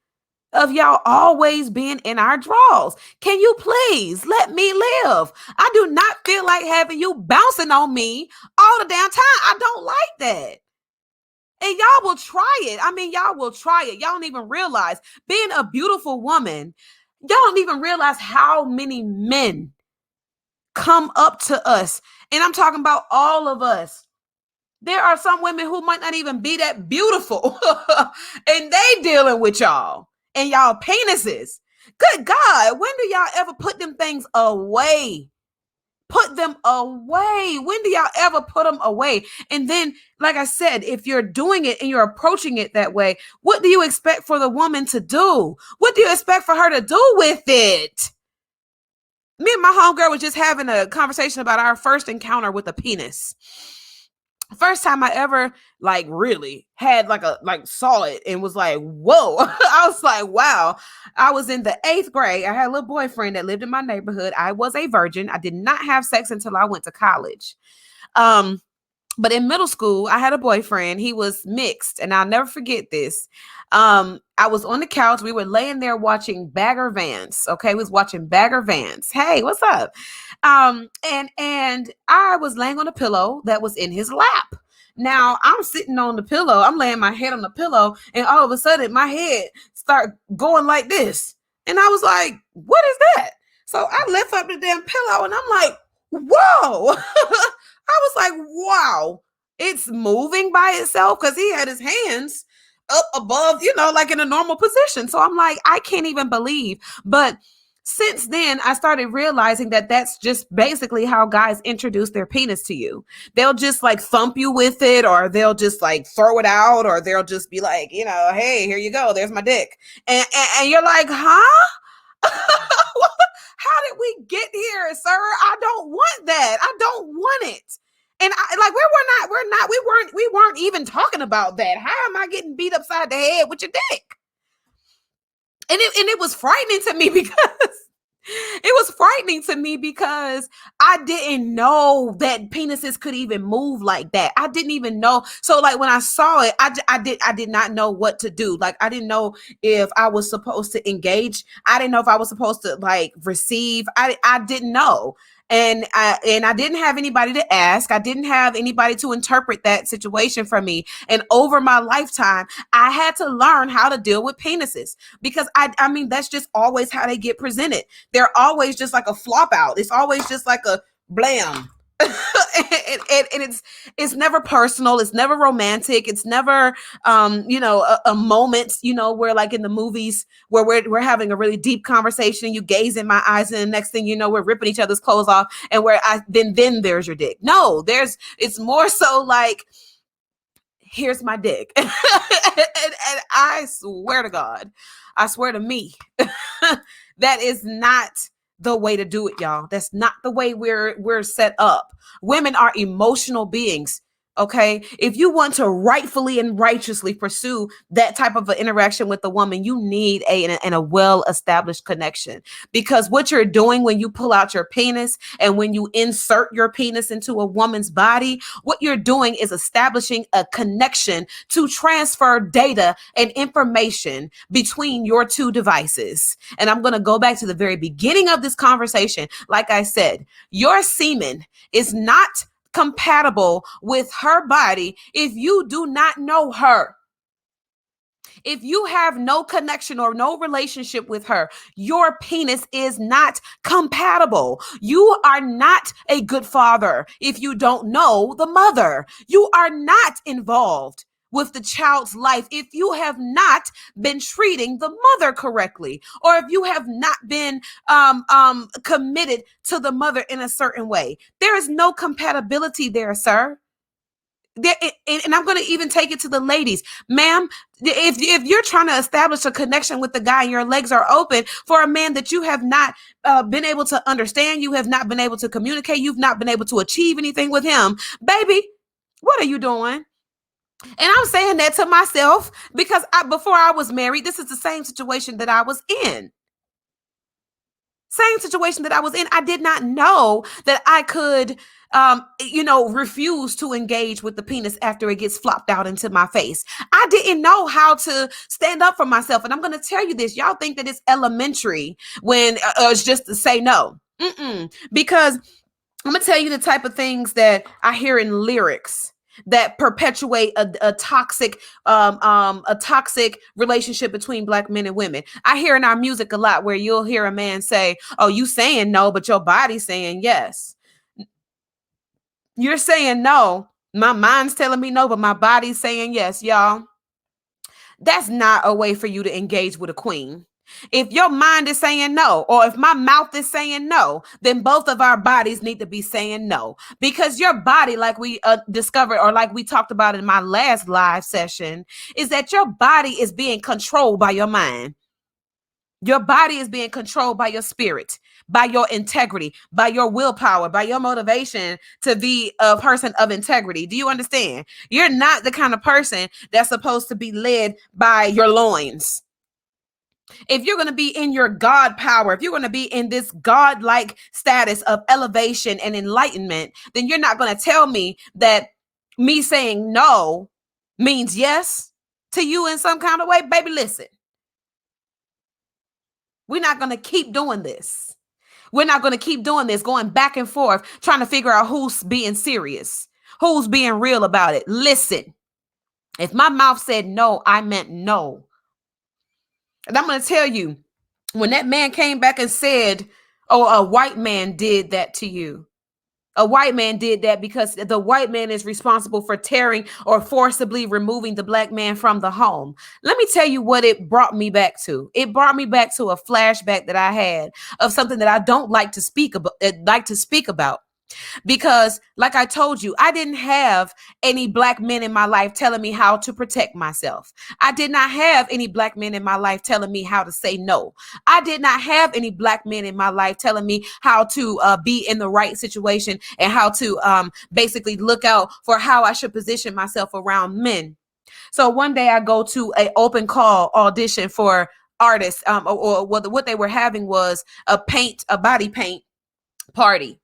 of y'all always being in our draws. Can you please let me live? I do not feel like having you bouncing on me all the damn time. I don't like that. And y'all will try it. I mean, y'all will try it. Y'all don't even realize being a beautiful woman, y'all don't even realize how many men come up to us. And I'm talking about all of us. There are some women who might not even be that beautiful and they dealing with y'all and y'all penises. Good God, when do y'all ever put them things away? Put them away. When do y'all ever put them away? And then, like I said, if you're doing it and you're approaching it that way, what do you expect for the woman to do? What do you expect for her to do with it? Me and my homegirl was just having a conversation about our first encounter with a penis. First time I ever really had saw it and was like, whoa. I was like, wow. I was in the 8th grade. I had a little boyfriend that lived in my neighborhood. I was a virgin. I did not have sex until I went to college. But in middle school, I had a boyfriend. He was mixed, and I'll never forget this. I was on the couch. We were laying there watching Bagger Vance. Okay, we was watching Bagger Vance. Hey, what's up? And I was laying on a pillow that was in his lap. Now I'm sitting on the pillow. I'm laying my head on the pillow, and all of a sudden my head start going like this. And I was like, "What is that?" So I lift up the damn pillow, and I'm like, "Whoa!" I was like, wow, it's moving by itself because he had his hands up above, like in a normal position. So I'm like, I can't even believe. But Since then, I started realizing that that's just basically how guys introduce their penis to you. They'll just like thump you with it, or they'll just like throw it out, or they'll just be like, hey, here you go, there's my dick. And you're like, huh? How did we get here, sir? I don't want that. I don't want it. And we weren't even talking about that. How am I getting beat upside the head with your dick? And it was frightening to me because I didn't know that penises could even move like that. I didn't even know. So like when I saw it, I did not know what to do. Like I didn't know if I was supposed to engage. I didn't know if I was supposed to like receive. I didn't know. And I didn't have anybody to ask. I didn't have anybody to interpret that situation for me. And over my lifetime, I had to learn how to deal with penises, because I mean, that's just always how they get presented. They're always just like a flop out. It's always just like a blam. And it's never personal. It's never romantic. It's never a moment, where like in the movies where we're having a really deep conversation, you gaze in my eyes, and the next thing you know, we're ripping each other's clothes off, and where then there's your dick. No, it's more so like, here's my dick. and I swear to God, I swear to me, that is not the way to do it, y'all. That's not the way we're set up. Women are emotional beings. Okay. If you want to rightfully and righteously pursue that type of an interaction with a woman, you need a well-established connection, because what you're doing when you pull out your penis and when you insert your penis into a woman's body, what you're doing is establishing a connection to transfer data and information between your two devices. And I'm going to go back to the very beginning of this conversation. Like I said, your semen is not compatible with her body if you do not know her. If you have no connection or no relationship with her, your penis is not compatible. You are not a good father if you don't know the mother. You are not involved with the child's life if you have not been treating the mother correctly, or if you have not been committed to the mother in a certain way. There is no compatibility there, sir. And I'm going to even take it to the ladies, ma'am. If you're trying to establish a connection with the guy and your legs are open for a man that you have not been able to understand, you have not been able to communicate, you've not been able to achieve anything with him, baby, what are you doing? And I'm saying that to myself because before I was married, this is the same situation that I was in. I did not know that I could, refuse to engage with the penis after it gets flopped out into my face. I didn't know how to stand up for myself. And I'm going to tell you this. Y'all think that it's elementary when it's just to say no. Because I'm going to tell you the type of things that I hear in lyrics that perpetuate a toxic relationship between Black men and women. I hear in our music a lot where you'll hear a man say, "Oh, you saying no, but your body's saying yes." You're saying no. My mind's telling me no, but my body's saying yes, y'all. That's not a way for you to engage with a queen. If your mind is saying no, or if my mouth is saying no, then both of our bodies need to be saying no. Because your body, like we discovered, or like we talked about in my last live session, is that your body is being controlled by your mind. Your body is being controlled by your spirit, by your integrity, by your willpower, by your motivation to be a person of integrity. Do you understand? You're not the kind of person that's supposed to be led by your loins. If you're going to be in your God power, if you're going to be in this God-like status of elevation and enlightenment, then you're not going to tell me that me saying no means yes to you in some kind of way. Baby, listen. We're not going to keep doing this. We're not going to keep doing this, going back and forth, trying to figure out who's being serious, who's being real about it. Listen, if my mouth said no, I meant no. And I'm going to tell you, when that man came back and said, "Oh, a white man did that to you," A white man did that because the white man is responsible for tearing or forcibly removing the black man from the home. Let me tell you what it brought me back to. It brought me back to a flashback that I had of something that I don't like to speak about. Because, like I told you, I didn't have any black men in my life telling me how to protect myself. I did not have any black men in my life telling me how to say no. I did not have any black men in my life telling me how to be in the right situation and how to basically look out for how I should position myself around men. So one day I go to an open call audition for artists, or what they were having was a body paint party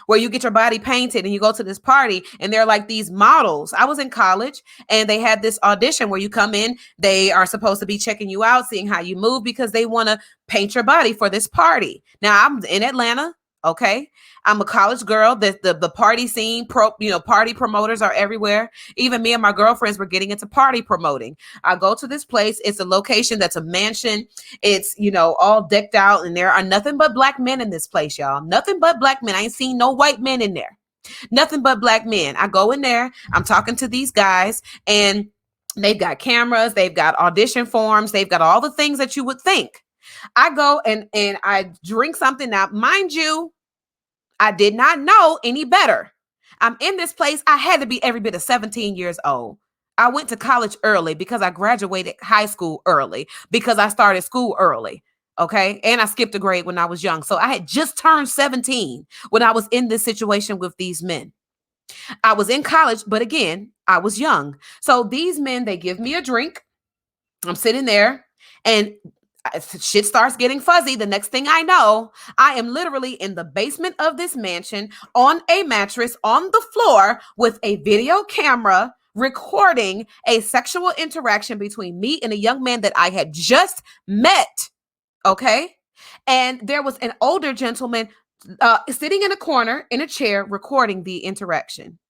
where you get your body painted and you go to this party and they're like these models. I was in college and they had this audition where you come in, they are supposed to be checking you out, seeing how you move because they want to paint your body for this party. Now I'm in Atlanta. Okay. I'm a college girl. The party scene, party promoters are everywhere. Even me and my girlfriends were getting into party promoting. I go to this place. It's a location that's a mansion. It's, all decked out, and there are nothing but black men in this place, y'all. Nothing but black men. I ain't seen no white men in there. Nothing but black men. I go in there. I'm talking to these guys, and they've got cameras. They've got audition forms. They've got all the things that you would think. I go and I drink something. Now, mind you, I did not know any better. I'm in this place. I had to be every bit of 17 years old. I went to college early because I graduated high school early because I started school early. Okay. And I skipped a grade when I was young. So I had just turned 17 when I was in this situation with these men. I was in college, but again, I was young. So these men, they give me a drink. I'm sitting there and shit starts getting fuzzy. The next thing I know, I am literally in the basement of this mansion on a mattress on the floor with a video camera recording a sexual interaction between me and a young man that I had just met. Okay. And there was an older gentleman sitting in a corner in a chair recording the interaction.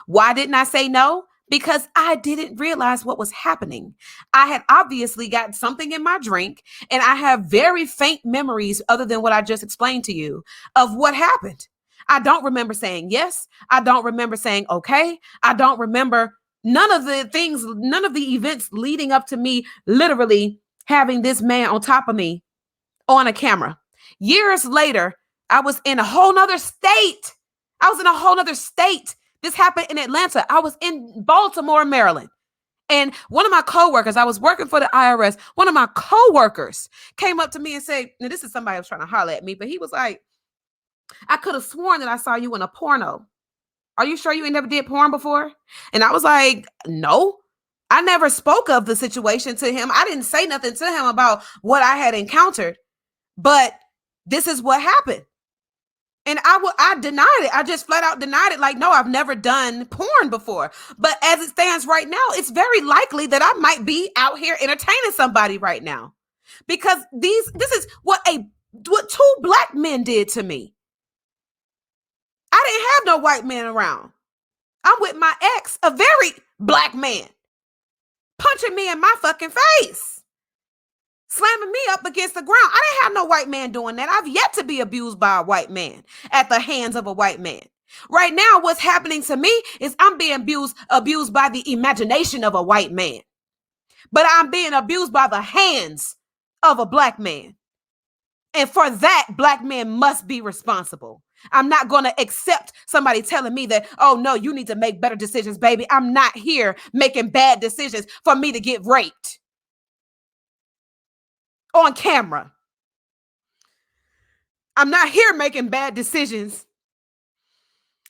Why didn't I say no? Because I didn't realize what was happening. I had obviously got something in my drink, and I have very faint memories, other than what I just explained to you, of what happened. I don't remember saying yes. I don't remember saying okay. I don't remember none of the events leading up to me literally having this man on top of me on a camera. Years later, I was in a whole nother state. This happened in Atlanta. I was in Baltimore, Maryland. And one of my coworkers, I was working for the IRS. One of my coworkers came up to me and said, now this is somebody who was trying to holler at me, but he was like, I could have sworn that I saw you in a porno. Are you sure you ain't never did porn before? And I was like, no. I never spoke of the situation to him. I didn't say nothing to him about what I had encountered, but this is what happened. And I denied it. I just flat out denied it. Like, no, I've never done porn before. But as it stands right now, it's very likely that I might be out here entertaining somebody right now. Because this is what two black men did to me. I didn't have no white men around. I'm with my ex, a very black man, punching me in my fucking face. Slamming me up against the ground. I didn't have no white man doing that. I've yet to be abused by a white man at the hands of a white man. Right now, what's happening to me is I'm being abused by the imagination of a white man. But I'm being abused by the hands of a black man. And for that, black men must be responsible. I'm not going to accept somebody telling me that, oh, no, you need to make better decisions, baby. I'm not here making bad decisions for me to get raped on camera. I'm not here making bad decisions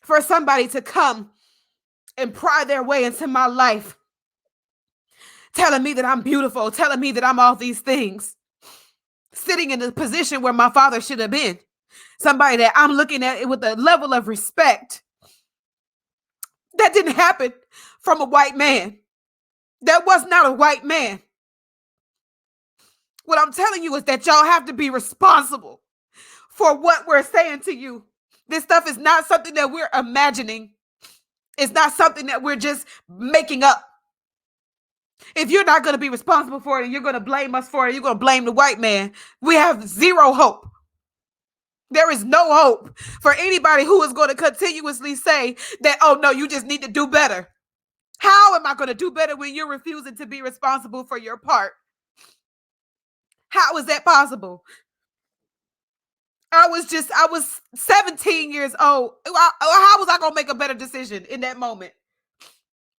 for somebody to come and pry their way into my life, telling me that I'm beautiful, telling me that I'm all these things, sitting in the position where my father should have been, somebody that I'm looking at with a level of respect. That didn't happen from a white man. That was not a white man. What I'm telling you is that y'all have to be responsible for what we're saying to you. This stuff is not something that we're imagining. It's not something that we're just making up. If you're not going to be responsible for it and you're going to blame us for it, you're going to blame the white man, we have zero hope. There is no hope for anybody who is going to continuously say that, oh no, you just need to do better. How am I going to do better when you're refusing to be responsible for your part? How is that possible? I was 17 years old. How was I going to make a better decision in that moment?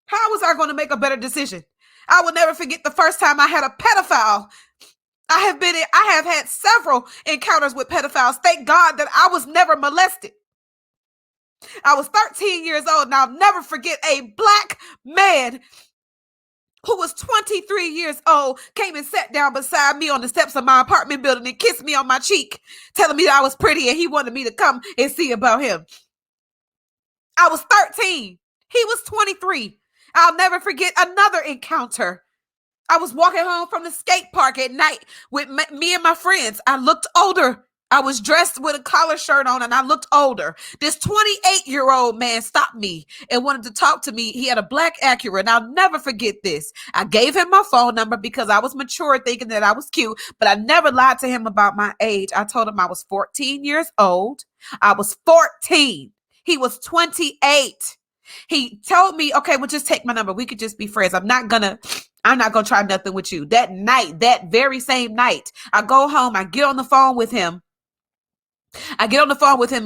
How was I going to make a better decision? I will never forget the first time I had a pedophile. I have had several encounters with pedophiles. Thank God that I was never molested. I was 13 years old, and I'll never forget a black man who was 23 years old came and sat down beside me on the steps of my apartment building and kissed me on my cheek, telling me that I was pretty and he wanted me to come and see about him. I was 13. He was 23. I'll never forget another encounter. I was walking home from the skate park at night with me and my friends. I looked older. I was dressed with a collar shirt on and I looked older. This 28-year-old man stopped me and wanted to talk to me. He had a black Acura, and I'll never forget this. I gave him my phone number because I was mature, thinking that I was cute, but I never lied to him about my age. I told him I was 14 years old. I was 14. He was 28. He told me, okay, well, just take my number. We could just be friends. I'm not gonna try nothing with you. That night, that very same night, I go home, I get on the phone with him. And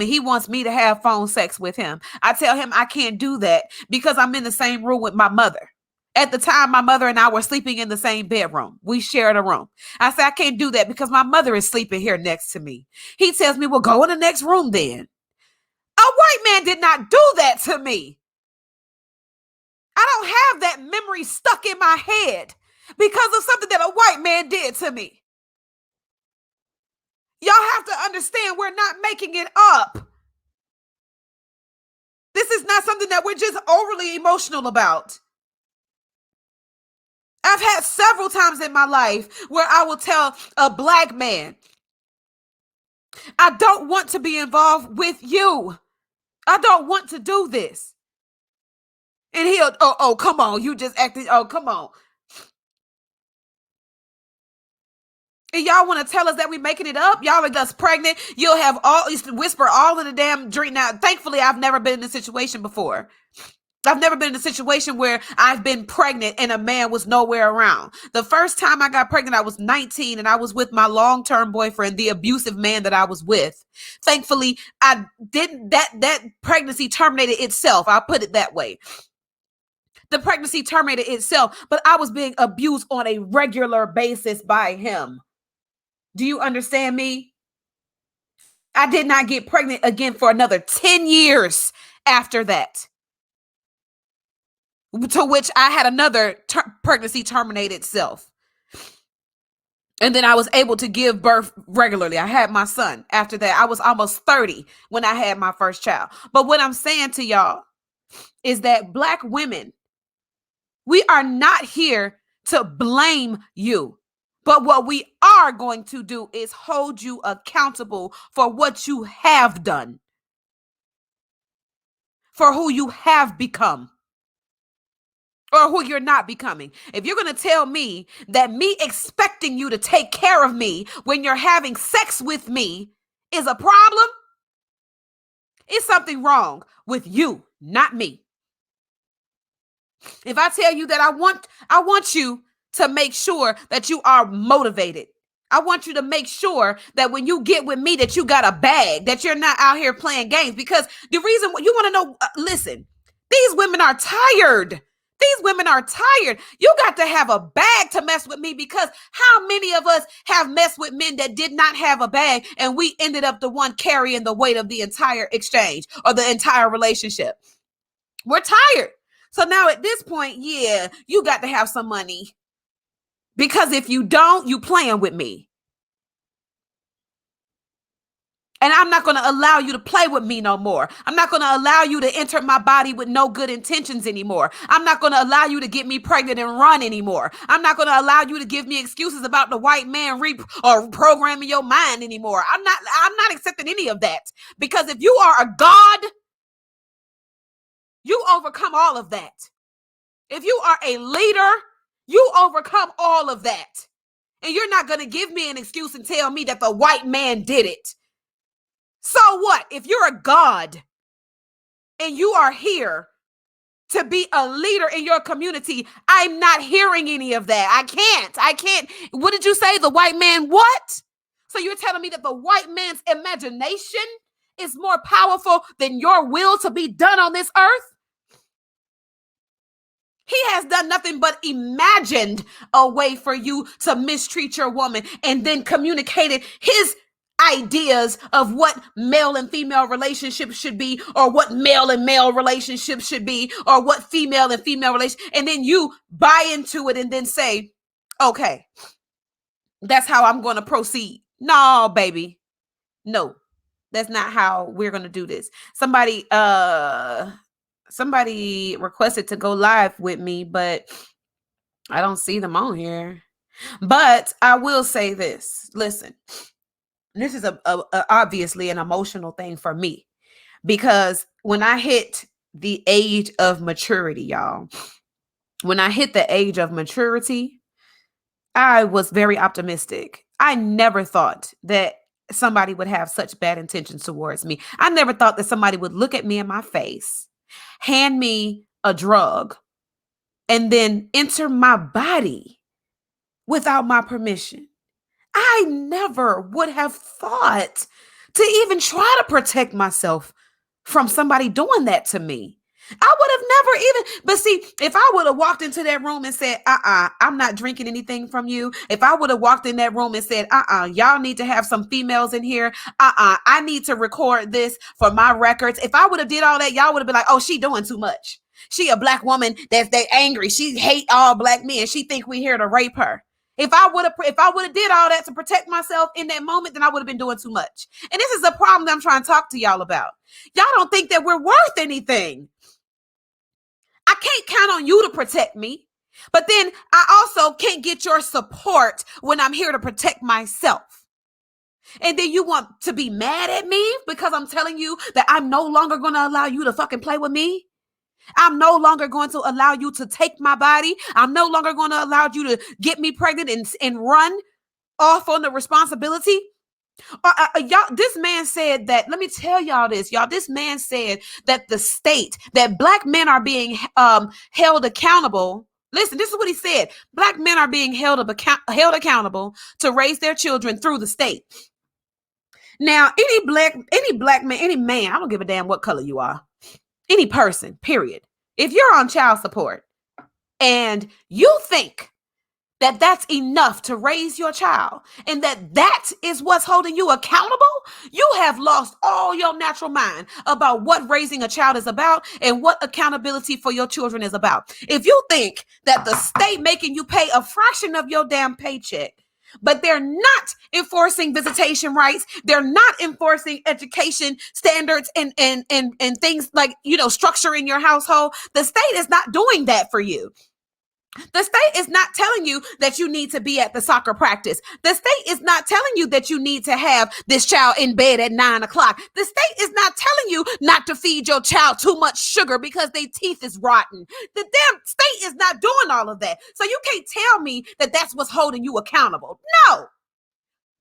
he wants me to have phone sex with him. I tell him I can't do that because I'm in the same room with my mother. At the time, my mother and I were sleeping in the same bedroom. We shared a room. I said, I can't do that because my mother is sleeping here next to me. He tells me, well, go in the next room then. A white man did not do that to me. I don't have that memory stuck in my head because of something that a white man did to me. Y'all have to understand, we're not making it up. This is not something that we're just overly emotional about. I've had several times in my life where I will tell a black man, I don't want to be involved with you. I don't want to do this. And he'll, oh, come on. You just acted. Oh, come on. And y'all want to tell us that we're making it up? Y'all are just pregnant. You'll have whisper all of the damn drink. Now, thankfully, I've never been in a situation before. I've never been in a situation where I've been pregnant and a man was nowhere around. The first time I got pregnant, I was 19 and I was with my long-term boyfriend, the abusive man that I was with. Thankfully, I didn't, that pregnancy terminated itself. I'll put it that way. The pregnancy terminated itself, but I was being abused on a regular basis by him. Do you understand me? I did not get pregnant again for another 10 years after that. To which I had another pregnancy terminate itself. And then I was able to give birth regularly. I had my son after that. I was almost 30 when I had my first child. But what I'm saying to y'all is that Black women, we are not here to blame you. But what we are going to do is hold you accountable for what you have done, for who you have become, or who you're not becoming. If you're going to tell me that me expecting you to take care of me when you're having sex with me is a problem, it's something wrong with you, not me. If I tell you that I want you to make sure that you are motivated. I want you to make sure that when you get with me that you got a bag, that you're not out here playing games. Because the reason you want to know, listen, these women are tired. These women are tired. You got to have a bag to mess with me, because how many of us have messed with men that did not have a bag and we ended up the one carrying the weight of the entire exchange or the entire relationship? We're tired. So now at this point, yeah, you got to have some money. Because if you don't, you playing with me. And I'm not going to allow you to play with me no more. I'm not going to allow you to enter my body with no good intentions anymore. I'm not going to allow you to get me pregnant and run anymore. I'm not going to allow you to give me excuses about the white man or programming your mind anymore. I'm not accepting any of that. Because if you are a God, you overcome all of that. If you are a leader, you overcome all of that. And you're not going to give me an excuse and tell me that the white man did it. So what? If you're a God and you are here to be a leader in your community, I'm not hearing any of that. I can't. What did you say? The white man what? So you're telling me that the white man's imagination is more powerful than your will to be done on this earth? He has done nothing but imagined a way for you to mistreat your woman and then communicated his ideas of what male and female relationships should be, or what male and male relationships should be, or what female and female relations, and then you buy into it and then say, okay, that's how I'm going to proceed. No, baby. No, that's not how we're going to do this. Somebody requested to go live with me, but I don't see them on here. But I will say this. Listen, this is a obviously an emotional thing for me, because when I hit the age of maturity, y'all, when I hit the age of maturity, I was very optimistic. I never thought that somebody would have such bad intentions towards me. I never thought that somebody would look at me in my face, hand me a drug, and then enter my body without my permission. I never would have thought to even try to protect myself from somebody doing that to me. I would have never even, but see, if I would have walked into that room and said, I'm not drinking anything from you. If I would have walked in that room and said, y'all need to have some females in here. I need to record this for my records. If I would have did all that, y'all would have been like, oh, she doing too much. She a black woman that's angry. She hate all black men. She think we here to rape her. If I would have did all that to protect myself in that moment, then I would have been doing too much. And this is the problem that I'm trying to talk to y'all about. Y'all don't think that we're worth anything. I can't count on you to protect me, but then I also can't get your support when I'm here to protect myself. And then you want to be mad at me because I'm telling you that I'm no longer going to allow you to fucking play with me. I'm no longer going to allow you to take my body. I'm no longer going to allow you to get me pregnant and run off on the responsibility. Y'all, this man said that, let me tell y'all this, y'all, this man said that the state, that black men are being held accountable. Listen, this is what he said. Black men are being held accountable to raise their children through the state. Now, any black man, any man, I don't give a damn what color you are, any person, period. If you're on child support and you think that that's enough to raise your child and that is what's holding you accountable, you have lost all your natural mind about what raising a child is about and what accountability for your children is about. If you think that the state making you pay a fraction of your damn paycheck, but they're not enforcing visitation rights, they're not enforcing education standards and things like, structure in your household, the state is not doing that for you. The state is not telling you that you need to be at the soccer practice. The state is not telling you that you need to have this child in bed at 9 o'clock. The state is not telling you not to feed your child too much sugar because their teeth is rotten. The damn state is not doing all of that. So you can't tell me that that's what's holding you accountable. No.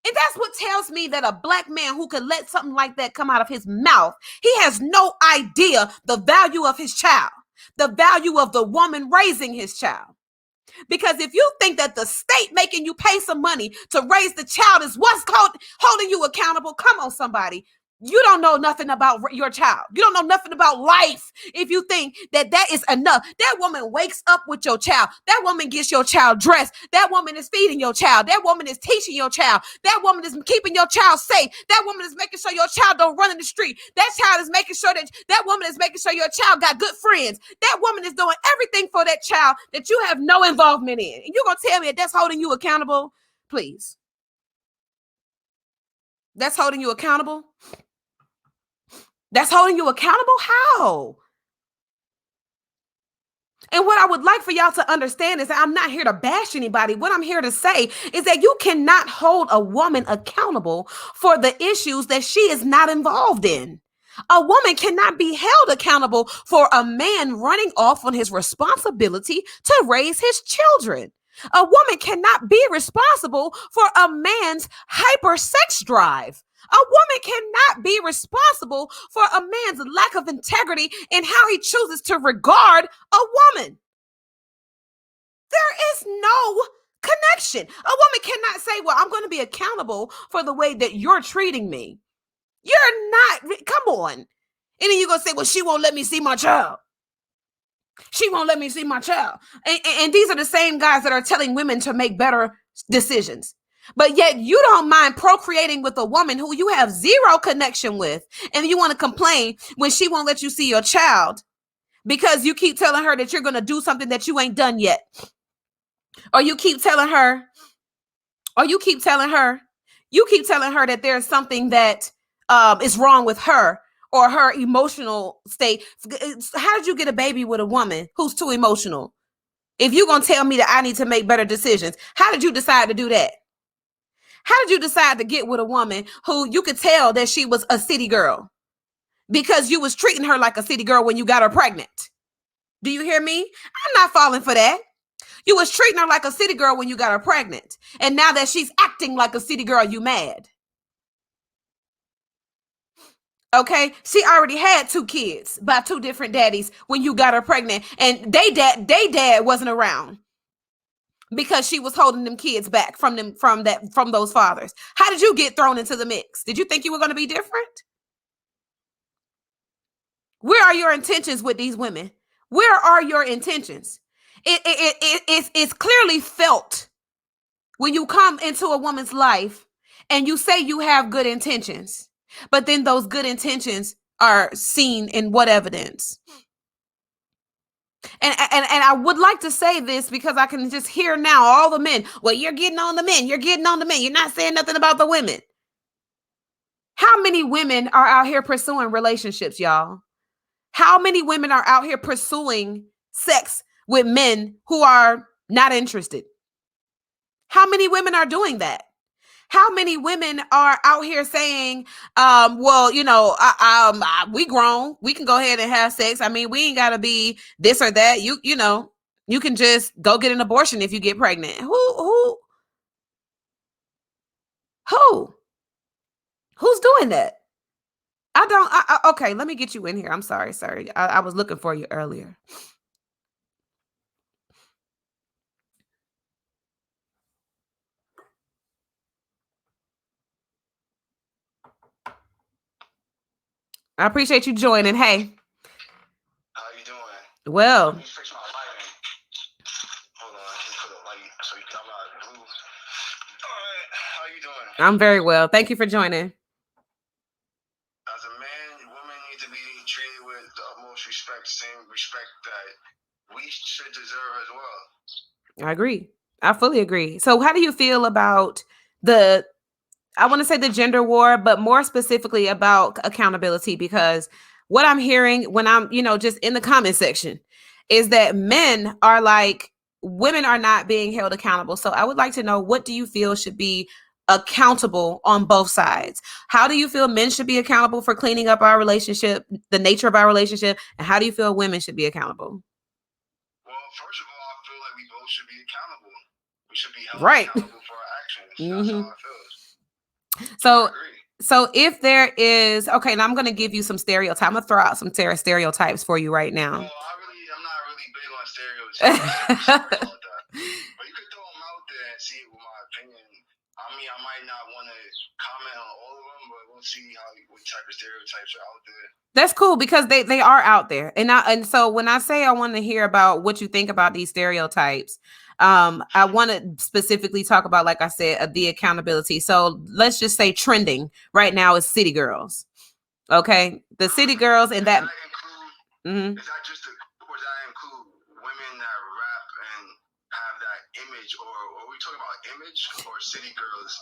And that's what tells me that a black man who could let something like that come out of his mouth, he has no idea the value of his child, the value of the woman raising his child. Because if you think that the state making you pay some money to raise the child is what's holding you accountable, come on, somebody. You don't know nothing about your child. You don't know nothing about life if you think that is enough. That woman wakes up with your child. That woman gets your child dressed. That woman is feeding your child. That woman is teaching your child. That woman is keeping your child safe. That woman is making sure your child don't run in the street. That child is making sure that woman is making sure your child got good friends. That woman is doing everything for that child that you have no involvement in. And you're going to tell me that that's holding you accountable? Please. That's holding you accountable? That's holding you accountable? How? And what I would like for y'all to understand is that I'm not here to bash anybody. What I'm here to say is that you cannot hold a woman accountable for the issues that she is not involved in. A woman cannot be held accountable for a man running off on his responsibility to raise his children. A woman cannot be responsible for a man's hyper sex drive. A woman cannot be responsible for a man's lack of integrity in how he chooses to regard a woman. There is no connection. A woman cannot say, well, I'm going to be accountable for the way that you're treating me. You're not, come on. And then you're going to say, well, she won't let me see my child. She won't let me see my child. And these are the same guys that are telling women to make better decisions. But yet you don't mind procreating with a woman who you have zero connection with. And you want to complain when she won't let you see your child because you keep telling her that you're going to do something that you ain't done yet. Or you keep telling her that there's something that is wrong with her or her emotional state. How did you get a baby with a woman who's too emotional? If you're going to tell me that I need to make better decisions, how did you decide to do that? How did you decide to get with a woman who you could tell that she was a city girl because you was treating her like a city girl when you got her pregnant? Do you hear me? I'm not falling for that. You was treating her like a city girl when you got her pregnant. And now that she's acting like a city girl, you mad. Okay, she already had 2 kids by 2 different daddies when you got her pregnant, and they dad wasn't around because she was holding them kids back from those fathers. How did you get thrown into the mix? Did you think you were going to be different? Where are your intentions with these women? Where are your intentions? It's clearly felt when you come into a woman's life and you say you have good intentions. But then those good intentions are seen in what evidence? And I would like to say this because I can just hear now all the men. Well, you're getting on the men. You're getting on the men. You're not saying nothing about the women. How many women are out here pursuing relationships, y'all? How many women are out here pursuing sex with men who are not interested? How many women are doing that? How many women are out here saying, well, you know, we grown, we can go ahead and have sex. I mean, we ain't got to be this or that. You know, you can just go get an abortion if you get pregnant. Who's doing that? Okay, let me get you in here. I'm sorry. I was looking for you earlier. I appreciate you joining. Hey. How you doing? Well. Let me fix my lighting. Hold on, I can put a light so you come out of the booth. All right, how you doing? I'm very well. Thank you for joining. As a man, women need to be treated with the utmost respect, same respect that we should deserve as well. I agree. I fully agree. So how do you feel about I want to say the gender war, but more specifically about accountability? Because what I'm hearing when I'm, just in the comment section is that men are like, women are not being held accountable. So I would like to know, what do you feel should be accountable on both sides? How do you feel men should be accountable for cleaning up our relationship, the nature of our relationship? And how do you feel women should be accountable? Well, first of all, I feel like we both should be accountable. We should be held accountable for our actions. That's how I feel. So if there is, okay, now I'm going to give you some stereotypes. I'm going to throw out some stereotypes for you right now. Well, I'm not really big on stereotypes. Sorry about that. But you could throw them out there and see what my opinion. I mean, I might not want to comment on all of them, but we'll see what type of stereotypes are out there. That's cool because they are out there. And so when I say I want to hear about what you think about these stereotypes, I want to specifically talk about, like I said, the accountability. So let's just say trending right now is city girls. Okay, the city girls and that. Is that just or does that include women that rap and have that image, or are we talking about image or city girls?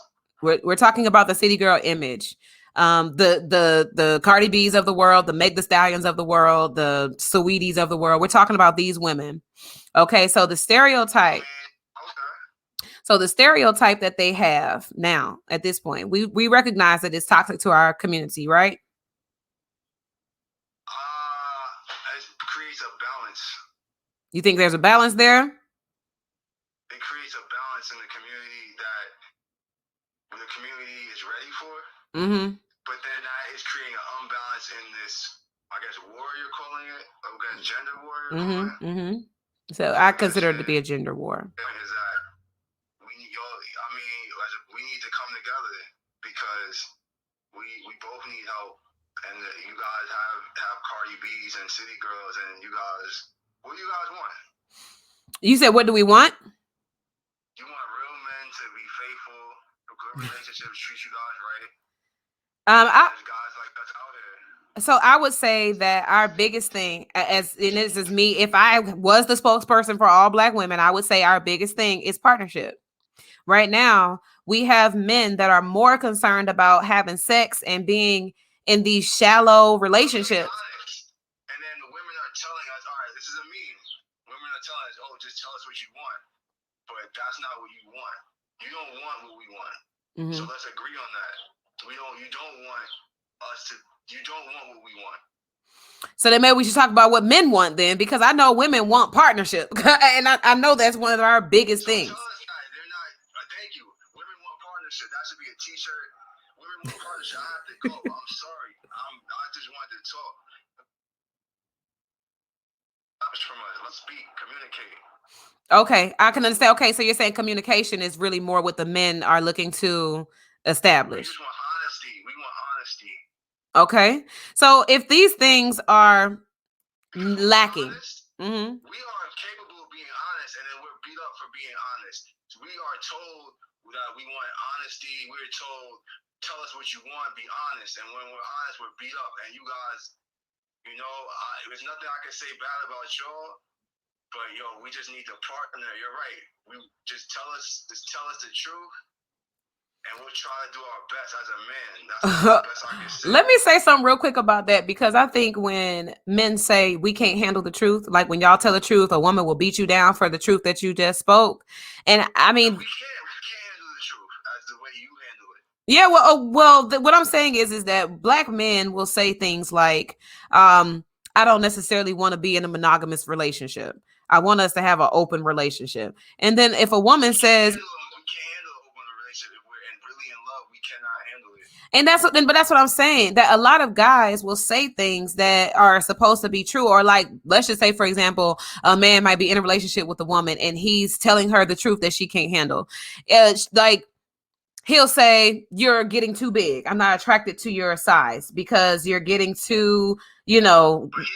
We're talking about the city girl image. The Cardi B's of the world, the Meg Thee Stallions of the world, the Saweeties of the world. We're talking about these women. Okay, so the stereotype. So the stereotype that they have now at this point, we recognize that it's toxic to our community, right? It creates a balance. You think there's a balance there? It creates a balance in the community that the community is ready for. Mm-hmm. But then that is creating an unbalance in this, I guess, war you're calling it, I guess, gender war you're calling it. Mm-hmm. So I consider it to be a gender war. Is that we need we need to come together because we both need help, and you guys have Cardi B's and City Girls, and you guys, what do you guys want? You said, what do we want? You want real men to be faithful, a good relationship, treat you guys right. There's guys like us out here. So I would say that our biggest thing, and this is me, if I was the spokesperson for all Black women, I would say our biggest thing is partnership. Right now, we have men that are more concerned about having sex and being in these shallow relationships. And then the women are telling us, all right, this is a meme. Women are telling us, oh, just tell us what you want. But that's not what you want. You don't want what we want. Mm-hmm. So let's agree on that. You don't want what we want. So then maybe we should talk about what men want then, because I know women want partnership. And I know that's one of our biggest things. Tell us, they're not, thank you. Women want partnership. That should be a t-shirt. Women want partnership. I have to go. I'm sorry. I just wanted to talk. From us. Let's speak, communicate. Okay, I can understand. Okay, so you're saying communication is really more what the men are looking to establish. We just want honesty. We want honesty. Okay, so if these things are lacking, we are capable of being honest, and then we're beat up for being honest. We are told that we want honesty. We're told, tell us what you want, be honest. And when we're honest, we're beat up. And you guys, there's nothing I can say bad about y'all. But we just need to partner. You're right. Just tell us the truth, and we'll try to do our best as a man. That's the best I can say. Let me say something real quick about that, because I think when men say we can't handle the truth, like when y'all tell the truth, a woman will beat you down for the truth that you just spoke. And I mean, we can't handle the truth as the way you handle it. Yeah, what I'm saying is that Black men will say things like, I don't necessarily want to be in a monogamous relationship. I want us to have an open relationship. And then if a woman says, we can't handle an open relationship. If we're really in love, we cannot handle it. And that's what I'm saying, that a lot of guys will say things that are supposed to be true. Or like, let's just say, for example, a man might be in a relationship with a woman and he's telling her the truth that she can't handle. Like, he'll say, you're getting too big. I'm not attracted to your size because you're getting too, He helped to get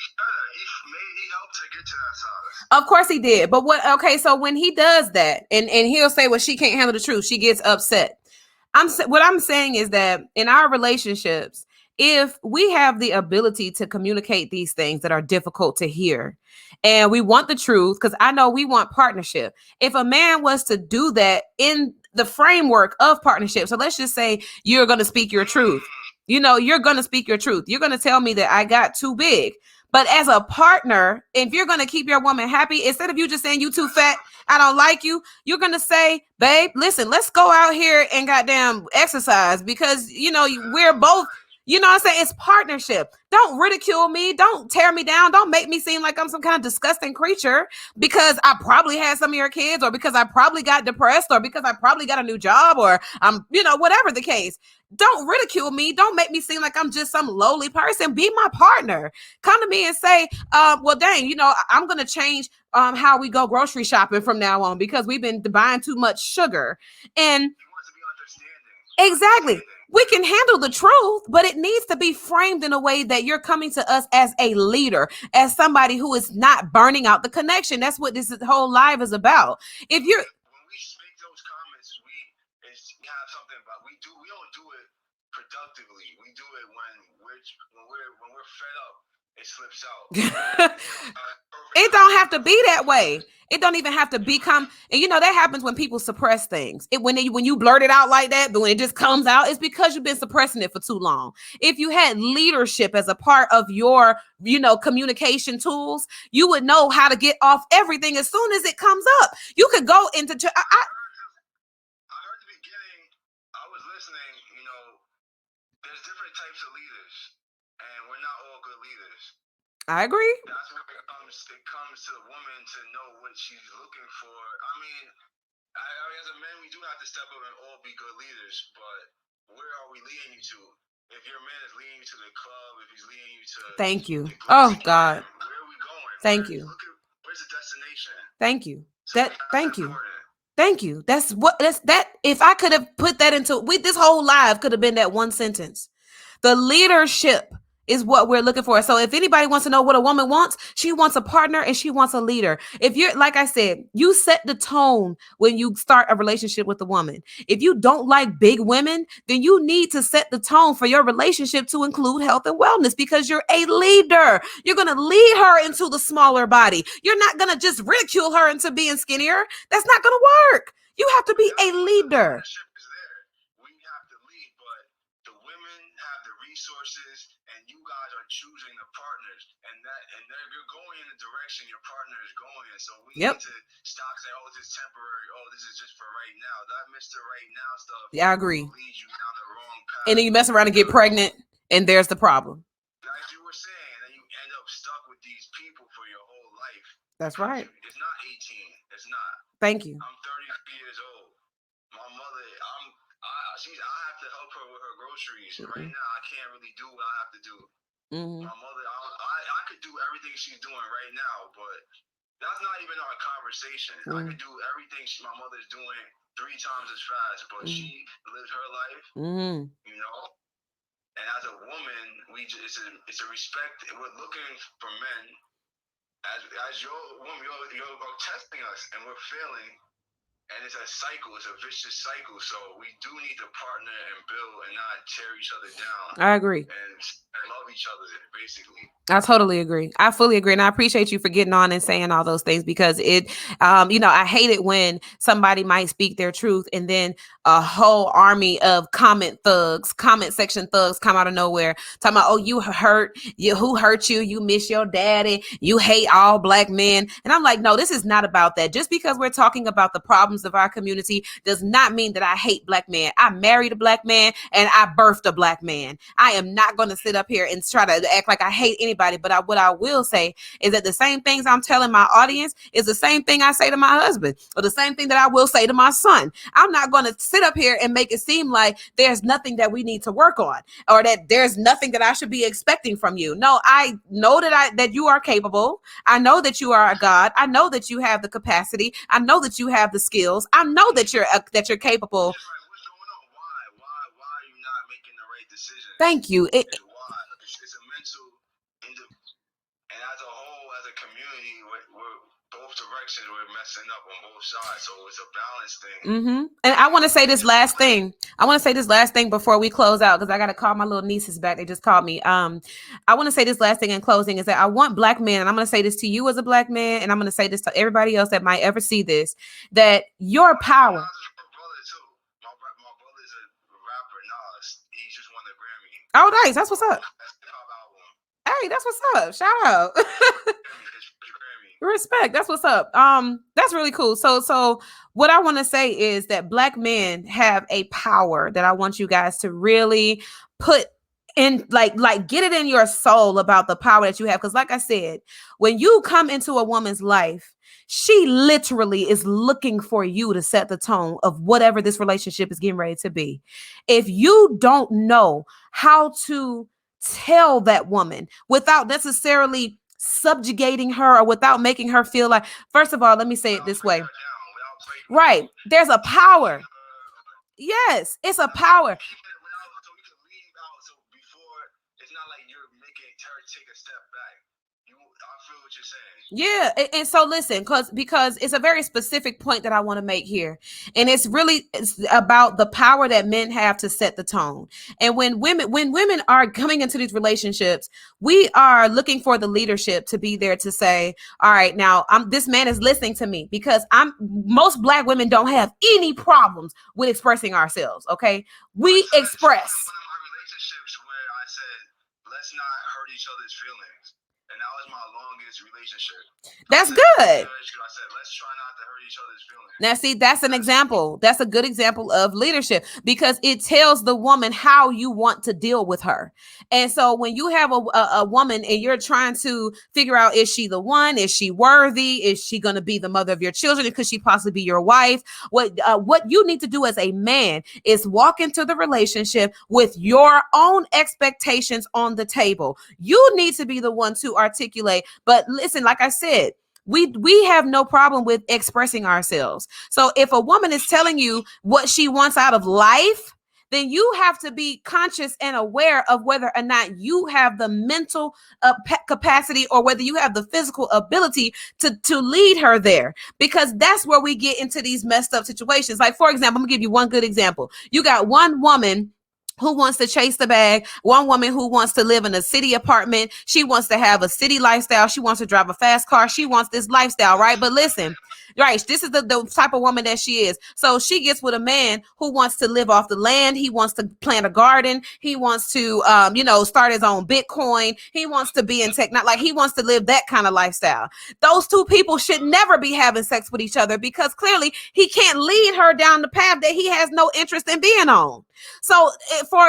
to that size. Of course he did. But so when he does that and he'll say, well, she can't handle the truth, she gets upset. What I'm saying is that in our relationships, if we have the ability to communicate these things that are difficult to hear, and we want the truth, because I know we want partnership. If a man was to do that in the framework of partnership, so let's just say you're going to speak your truth. You're going to speak your truth. You're going to tell me that I got too big. But as a partner, if you're going to keep your woman happy, instead of you just saying you too fat, I don't like you, you're going to say, babe, listen, let's go out here and goddamn exercise, because, we're both, what I'm saying? It's partnership. Don't ridicule me. Don't tear me down. Don't make me seem like I'm some kind of disgusting creature because I probably had some of your kids, or because I probably got depressed, or because I probably got a new job, or I'm, whatever the case. Don't ridicule me. Don't make me seem like I'm just some lowly person. Be my partner. Come to me and say, well, dang, I'm going to change how we go grocery shopping from now on because we've been buying too much sugar. And exactly. We can handle the truth, but it needs to be framed in a way that you're coming to us as a leader, as somebody who is not burning out the connection. That's what this whole live is about. If you're when we make those comments, we have something about we don't do it productively. We do it when we're fed up. It slips out. It don't have to be that way. It don't even have to become, and that happens when people suppress things. When you blurt it out like that, but when it just comes out, it's because you've been suppressing it for too long. If you had leadership as a part of your, communication tools, you would know how to get off everything as soon as it comes up. You could go into. I heard the beginning. I was listening. There's different types of leaders, and we're not all good leaders. I agree. That's where it comes to the woman to know what she's looking for. I mean, as a man, we do have to step up and all be good leaders, but where are we leading you to? If your man is leading you to the club, if he's leading you to Thank you. the Oh glitzy God. gym, where are we going? Thank you. Look at where's the destination? Thank you. So that's Thank you. important. Thank you. That's that. If I could have put that into this whole live could have been that one sentence. The leadership is what we're looking for. So if anybody wants to know what a woman wants, she wants a partner and she wants a leader. If you're, like I said, you set the tone when you start a relationship with a woman. If you don't like big women, then you need to set the tone for your relationship to include health and wellness, because you're a leader. You're going to lead her into the smaller body. You're not going to just ridicule her into being skinnier. That's not going to work. You have to be a leader. We have to lead, but the women have the resources, and you guys are choosing the partners, and you're going in the direction your partner is going in. So we need to stop saying, "Oh, this is temporary. Oh, this is just for right now." That Mr. Right Now stuff. Yeah, I agree. Will lead you down the wrong path. And then you mess around and get pregnant, and there's the problem. As you were saying, and you end up stuck with these people for your whole life. That's right. It's not 18. It's not. Thank you. I'm 33 years old. My mother, I have to help her with her groceries. Mm-hmm. Right now, I can't really do what I have to do. Mm-hmm. My mother, I could do everything she's doing right now, but that's not even our conversation. Mm-hmm. I could do everything my mother's doing 3 times as fast, but she lives her life, you know? And as a woman, it's a respect. We're looking for men. As your woman, you're testing us, and we're failing. And it's a cycle. It's a vicious cycle. So we do need to partner and build and not tear each other down. I agree. And love each other, basically. I totally agree. I fully agree. And I appreciate you for getting on and saying all those things, because it, I hate it when somebody might speak their truth and then a whole army of comment section thugs come out of nowhere talking about, oh, you hurt, who hurt you? You miss your daddy. You hate all black men. And I'm like, no, this is not about that. Just because we're talking about the problems of our community does not mean that I hate black men. I married a black man and I birthed a black man. I am not going to sit up here and try to act like I hate anybody, but what I will say is that the same things I'm telling my audience is the same thing I say to my husband, or the same thing that I will say to my son. I'm not going to sit up here and make it seem like there's nothing that we need to work on, or that there's nothing that I should be expecting from you. No, I know that you are capable. I know that you are a God. I know that you have the capacity. I know that you have the skills. I know that you're capable. What's going on? Why are you not making the right decision? Thank you. Why? It's a mental, and as a whole, as a community, we're both directions. We're messing up on both sides, so it's a balance thing. Mm-hmm. And I want to say this last thing. Before we close out, because I got to call my little nieces back. They just called me. I want to say this last thing in closing is that I want black men, and I'm going to say this to you as a black man, and I'm going to say this to everybody else that might ever see this, that your power. Oh, nice. That's what's up. Hey, that's what's up. Shout out. Respect. That's what's up. That's really cool. So what I want to say is that black men have a power that I want you guys to really put in, like get it in your soul about the power that you have. Because like I said, when you come into a woman's life, she literally is looking for you to set the tone of whatever this relationship is getting ready to be. If you don't know how to tell that woman without necessarily subjugating her or without making her feel like, first of all, let me say it this way. Right. There's a power. Yes, it's a power. Yeah, and so listen, because it's a very specific point that I want to make here, and it's about the power that men have to set the tone. And when women are coming into these relationships, we are looking for the leadership to be there to say, all right, now this man is listening to me, because most black women don't have any problems with expressing ourselves. Okay, we express. Relationships where I said, let's not hurt each other's feelings. and that was my longest relationship. That's good. I said, let's try not to hurt each other's feelings. Now, see, that's an example. That's a good example of leadership because it tells the woman how you want to deal with her. And so when you have a woman and you're trying to figure out, is she the one? Is she worthy? Is she going to be the mother of your children? Could she possibly be your wife? What you need to do as a man is walk into the relationship with your own expectations on the table. You need to be the one to articulate. But listen, like I said, we have no problem with expressing ourselves. So if a woman is telling you what she wants out of life, then you have to be conscious and aware of whether or not you have the mental capacity or whether you have the physical ability to lead her there, because that's where we get into these messed up situations. Like, for example, I'm gonna give you one good example. You got one woman who wants to chase the bag, one woman who wants to live in a city apartment. She wants to have a city lifestyle. She wants to drive a fast car. She wants this lifestyle, right? But listen, right, this is the type of woman that she is. So she gets with a man who wants to live off the land. He wants to plant a garden. He wants to, start his own Bitcoin. He wants to be in tech, not like he wants to live that kind of lifestyle. Those two people should never be having sex with each other because clearly he can't lead her down the path that he has no interest in being on. So for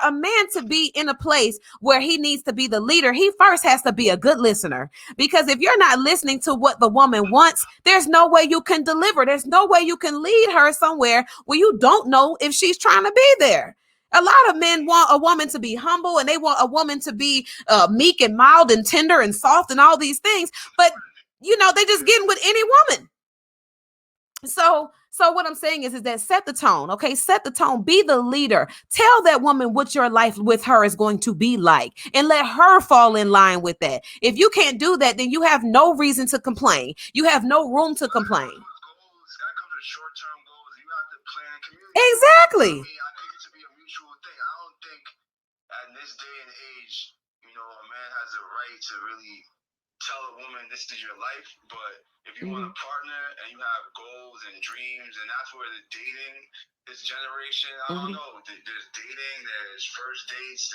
a man to be in a place where he needs to be the leader, he first has to be a good listener. Because if you're not listening to what the woman wants, there's no way you can deliver. There's no way you can lead her somewhere where you don't know if she's trying to be there. A lot of men want a woman to be humble and they want a woman to be meek and mild and tender and soft and all these things. But, they just getting with any woman. So what I'm saying is that set the tone, okay? Set the tone, be the leader. Tell that woman what your life with her is going to be like and let her fall in line with that. If you can't do that, then you have no reason to complain. You have no room to complain. Goals, that comes with short-term goals. You have to plan and communicate. Exactly. I think it should be a mutual thing. I don't think at this day and age, a man has a right to really tell a woman this is your life, but if you want a partner and you have goals and dreams, and that's where the dating, this generation, I don't know, there's dating, there's first dates,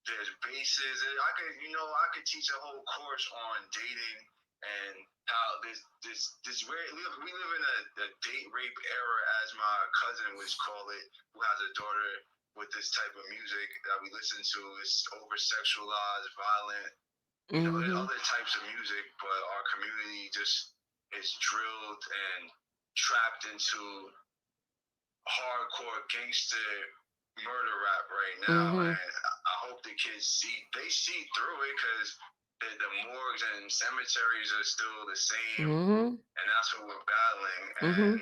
there's bases. I could teach a whole course on dating and how we live in a date rape era, as my cousin would call it, who has a daughter with this type of music that we listen to. It's over sexualized, violent. There's other types of music, but our community just is drilled and trapped into hardcore gangster murder rap right now. And I hope the kids see through it, because the morgues and cemeteries are still the same, and that's what we're battling.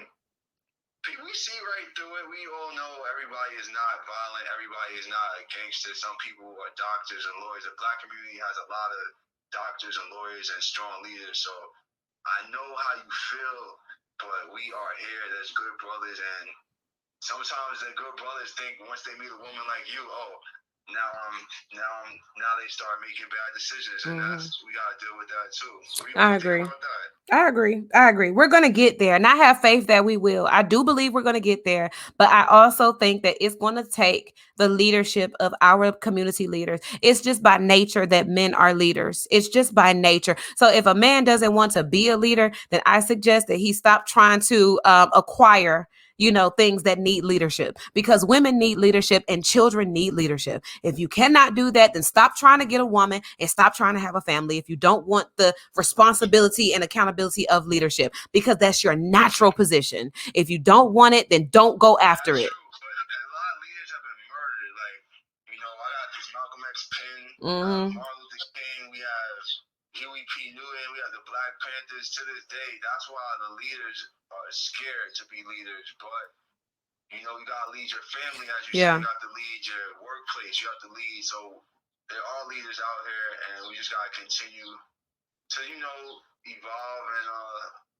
And we see right through it. We all know everybody is not violent. Everybody is not a gangster. Some people are doctors and lawyers. The Black community has a lot of doctors and lawyers and strong leaders. So I know how you feel, but we are here. There's good brothers, and sometimes the good brothers think once they meet a woman like you, now they start making bad decisions, and we gotta deal with that too. I agree. We're going to get there, and I have faith that we will. I do believe we're going to get there, but I also think that it's going to take the leadership of our community leaders. It's just by nature that men are leaders. It's just by nature. So if a man doesn't want to be a leader, then I suggest that he stop trying to acquire things that need leadership, because women need leadership and children need leadership. If you cannot do that, then stop trying to get a woman and stop trying to have a family if you don't want the responsibility and accountability of leadership, because that's your natural position. If you don't want it, then don't go after it. But a lot of leaders have been murdered. Like, I got this Malcolm X pin, Martin Luther King, we have Huey P. Newton, we have the Black Panthers. To this day, that's why the leaders are scared to be leaders. But you gotta lead your family, as you said. You have to lead your workplace. You have to lead. So there are leaders out here, and we just gotta continue to evolve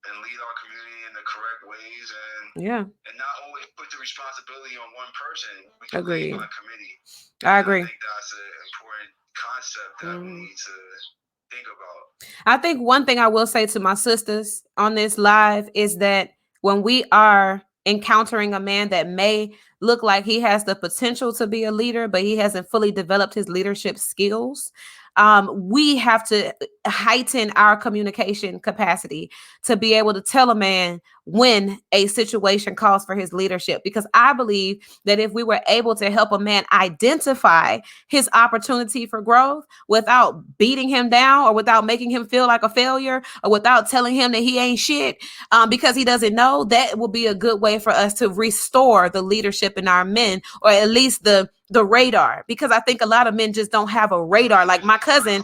and lead our community in the correct ways, and not always put the responsibility on one person. We can lead by committee. I agree. I think that's an important concept that we need to think about. I think one thing I will say to my sisters on this live is that when we are encountering a man that may look like he has the potential to be a leader, but he hasn't fully developed his leadership skills, we have to heighten our communication capacity to be able to tell a man when a situation calls for his leadership. Because I believe that if we were able to help a man identify his opportunity for growth without beating him down or without making him feel like a failure or without telling him that he ain't shit because he doesn't know, that will be a good way for us to restore the leadership in our men, or at least the radar. Because I think a lot of men just don't have a radar. Like my cousin,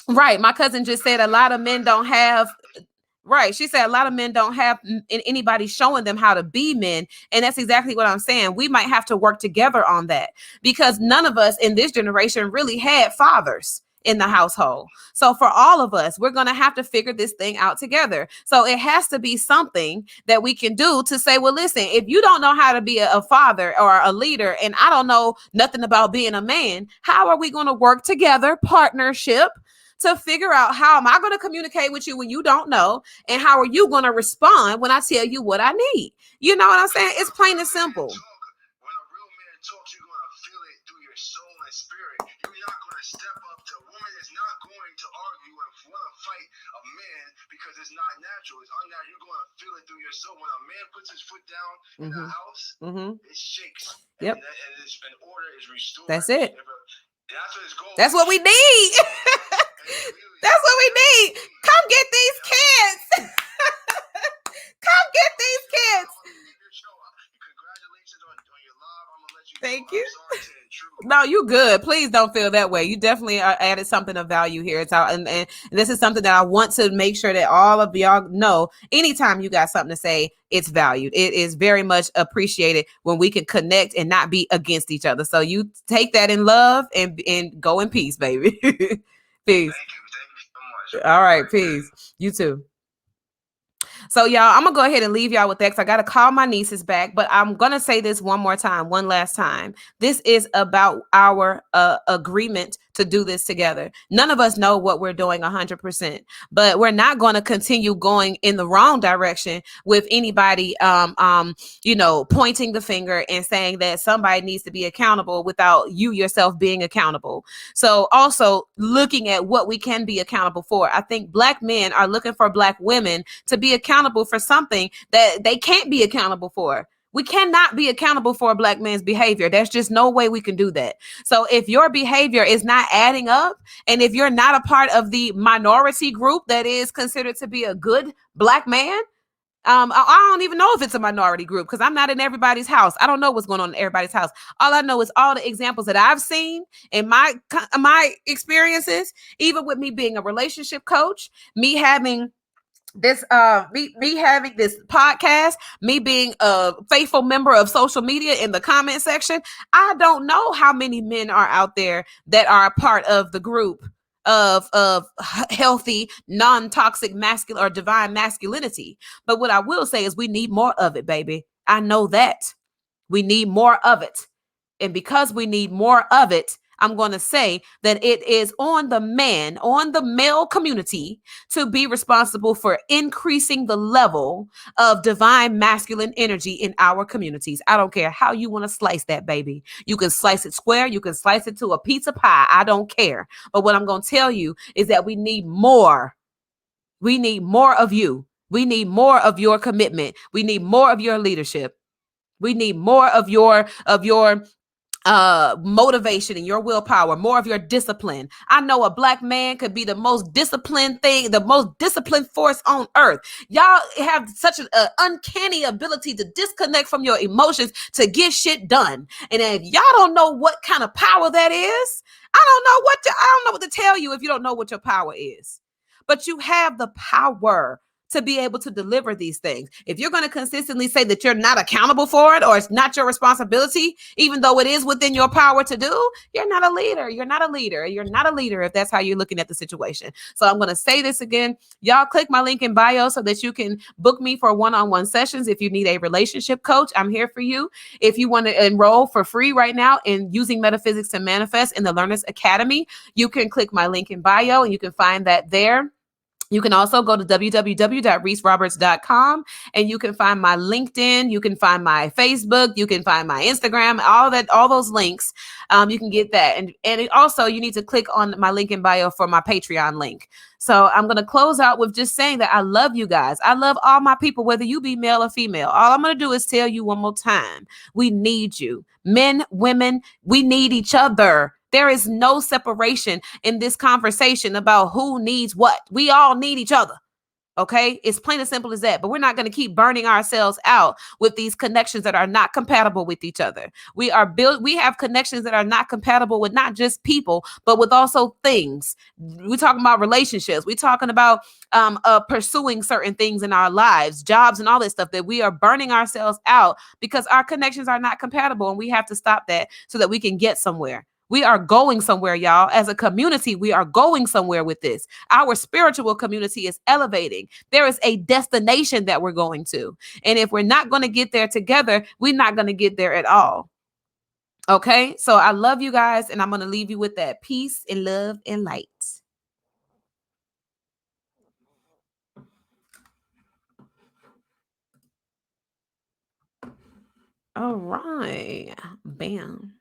right? My cousin just said a lot of men don't have. Right. She said a lot of men don't have anybody showing them how to be men. And that's exactly what I'm saying. We might have to work together on that, because none of us in this generation really had fathers in the household. So for all of us, we're going to have to figure this thing out together. So it has to be something that we can do to say, well, listen, if you don't know how to be a father or a leader, and I don't know nothing about being a man, how are we going to work together, partnership, to figure out how am I going to communicate with you when you don't know, and how are you going to respond when I tell you what I need? You know what I'm saying? It's plain and simple. When a real man talks, you're going to feel it through your soul and spirit. You're not going to step up to a woman that's not going to argue and want to fight a man because it's not natural. It's unnatural. You're going to feel it through your soul. When a man puts his foot down in the house, it shakes. Yep. And order is restored. That's it. That's what we need. That's what we need. Come get these kids. Come get these kids. Congratulations on your live. I'm gonna let you Thank go. you. No, you good. Please don't feel that way. You definitely added something of value here. It's out, and this is something that I want to make sure that all of y'all know. Anytime you got something to say, it's valued. It is very much appreciated when we can connect and not be against each other. So you take that in love and go in peace, baby. Peace. Thank you so much. All right, peace. You too. So y'all, I'm going to go ahead and leave y'all with that because I got to call my nieces back, but I'm going to say this one more time, one last time. This is about our agreement to do this together. None of us know what we're doing 100%, but we're not going to continue going in the wrong direction with anybody, pointing the finger and saying that somebody needs to be accountable without you yourself being accountable. So also looking at what we can be accountable for. I think Black men are looking for Black women to be accountable for something that they can't be accountable for. We cannot be accountable for a Black man's behavior. There's just no way we can do that. So if your behavior is not adding up, and if you're not a part of the minority group that is considered to be a good Black man, I don't even know if it's a minority group because I'm not in everybody's house. I don't know what's going on in everybody's house. All I know is all the examples that I've seen in my experiences, even with me being a relationship coach, me having this me having this podcast, me being a faithful member of social media in the comment section. I don't know how many men are out there that are a part of the group of healthy, non-toxic masculine or divine masculinity. But what I will say is we need more of it, baby. I know that we need more of it. And because we need more of it, I'm going to say that it is on the man, on the male community to be responsible for increasing the level of divine masculine energy in our communities. I don't care how you want to slice that, baby. You can slice it square. You can slice it to a pizza pie. I don't care. But what I'm going to tell you is that we need more. We need more of you. We need more of your commitment. We need more of your leadership. We need more of your motivation and your willpower, more of your discipline. I know a Black man could be the most disciplined thing, the most disciplined force on earth. Y'all have such an uncanny ability to disconnect from your emotions to get shit done. And if y'all don't know what kind of power that is, I don't know what to tell you if you don't know what your power is. But you have the power to be able to deliver these things. If you're going to consistently say that you're not accountable for it or it's not your responsibility, even though it is within your power to do, you're not a leader. You're not a leader. You're not a leader if that's how you're looking at the situation. So I'm going to say this again. Y'all click my link in bio so that you can book me for one-on-one sessions. If you need a relationship coach, I'm here for you. If you want to enroll for free right now in using metaphysics to manifest in the Learners Academy, you can click my link in bio and you can find that there. You can also go to www.reeseroberts.com and you can find my LinkedIn, you can find my Facebook, you can find my Instagram, all those links. You can get that. And also you need to click on my link in bio for my Patreon link. So I'm going to close out with just saying that I love you guys. I love all my people, whether you be male or female. All I'm going to do is tell you one more time. We need you. Men, women, we need each other. There is no separation in this conversation about who needs what. We all need each other. Okay, it's plain and simple as that. But we're not going to keep burning ourselves out with these connections that are not compatible with each other. We have connections that are not compatible with not just people, but with also things. We're talking about relationships. We're talking about pursuing certain things in our lives, jobs, and all this stuff that we are burning ourselves out because our connections are not compatible, and we have to stop that so that we can get somewhere. We are going somewhere, y'all. As a community, we are going somewhere with this. Our spiritual community is elevating. There is a destination that we're going to. And if we're not going to get there together, we're not going to get there at all. Okay? So I love you guys, and I'm going to leave you with that peace and love and light. All right. Bam.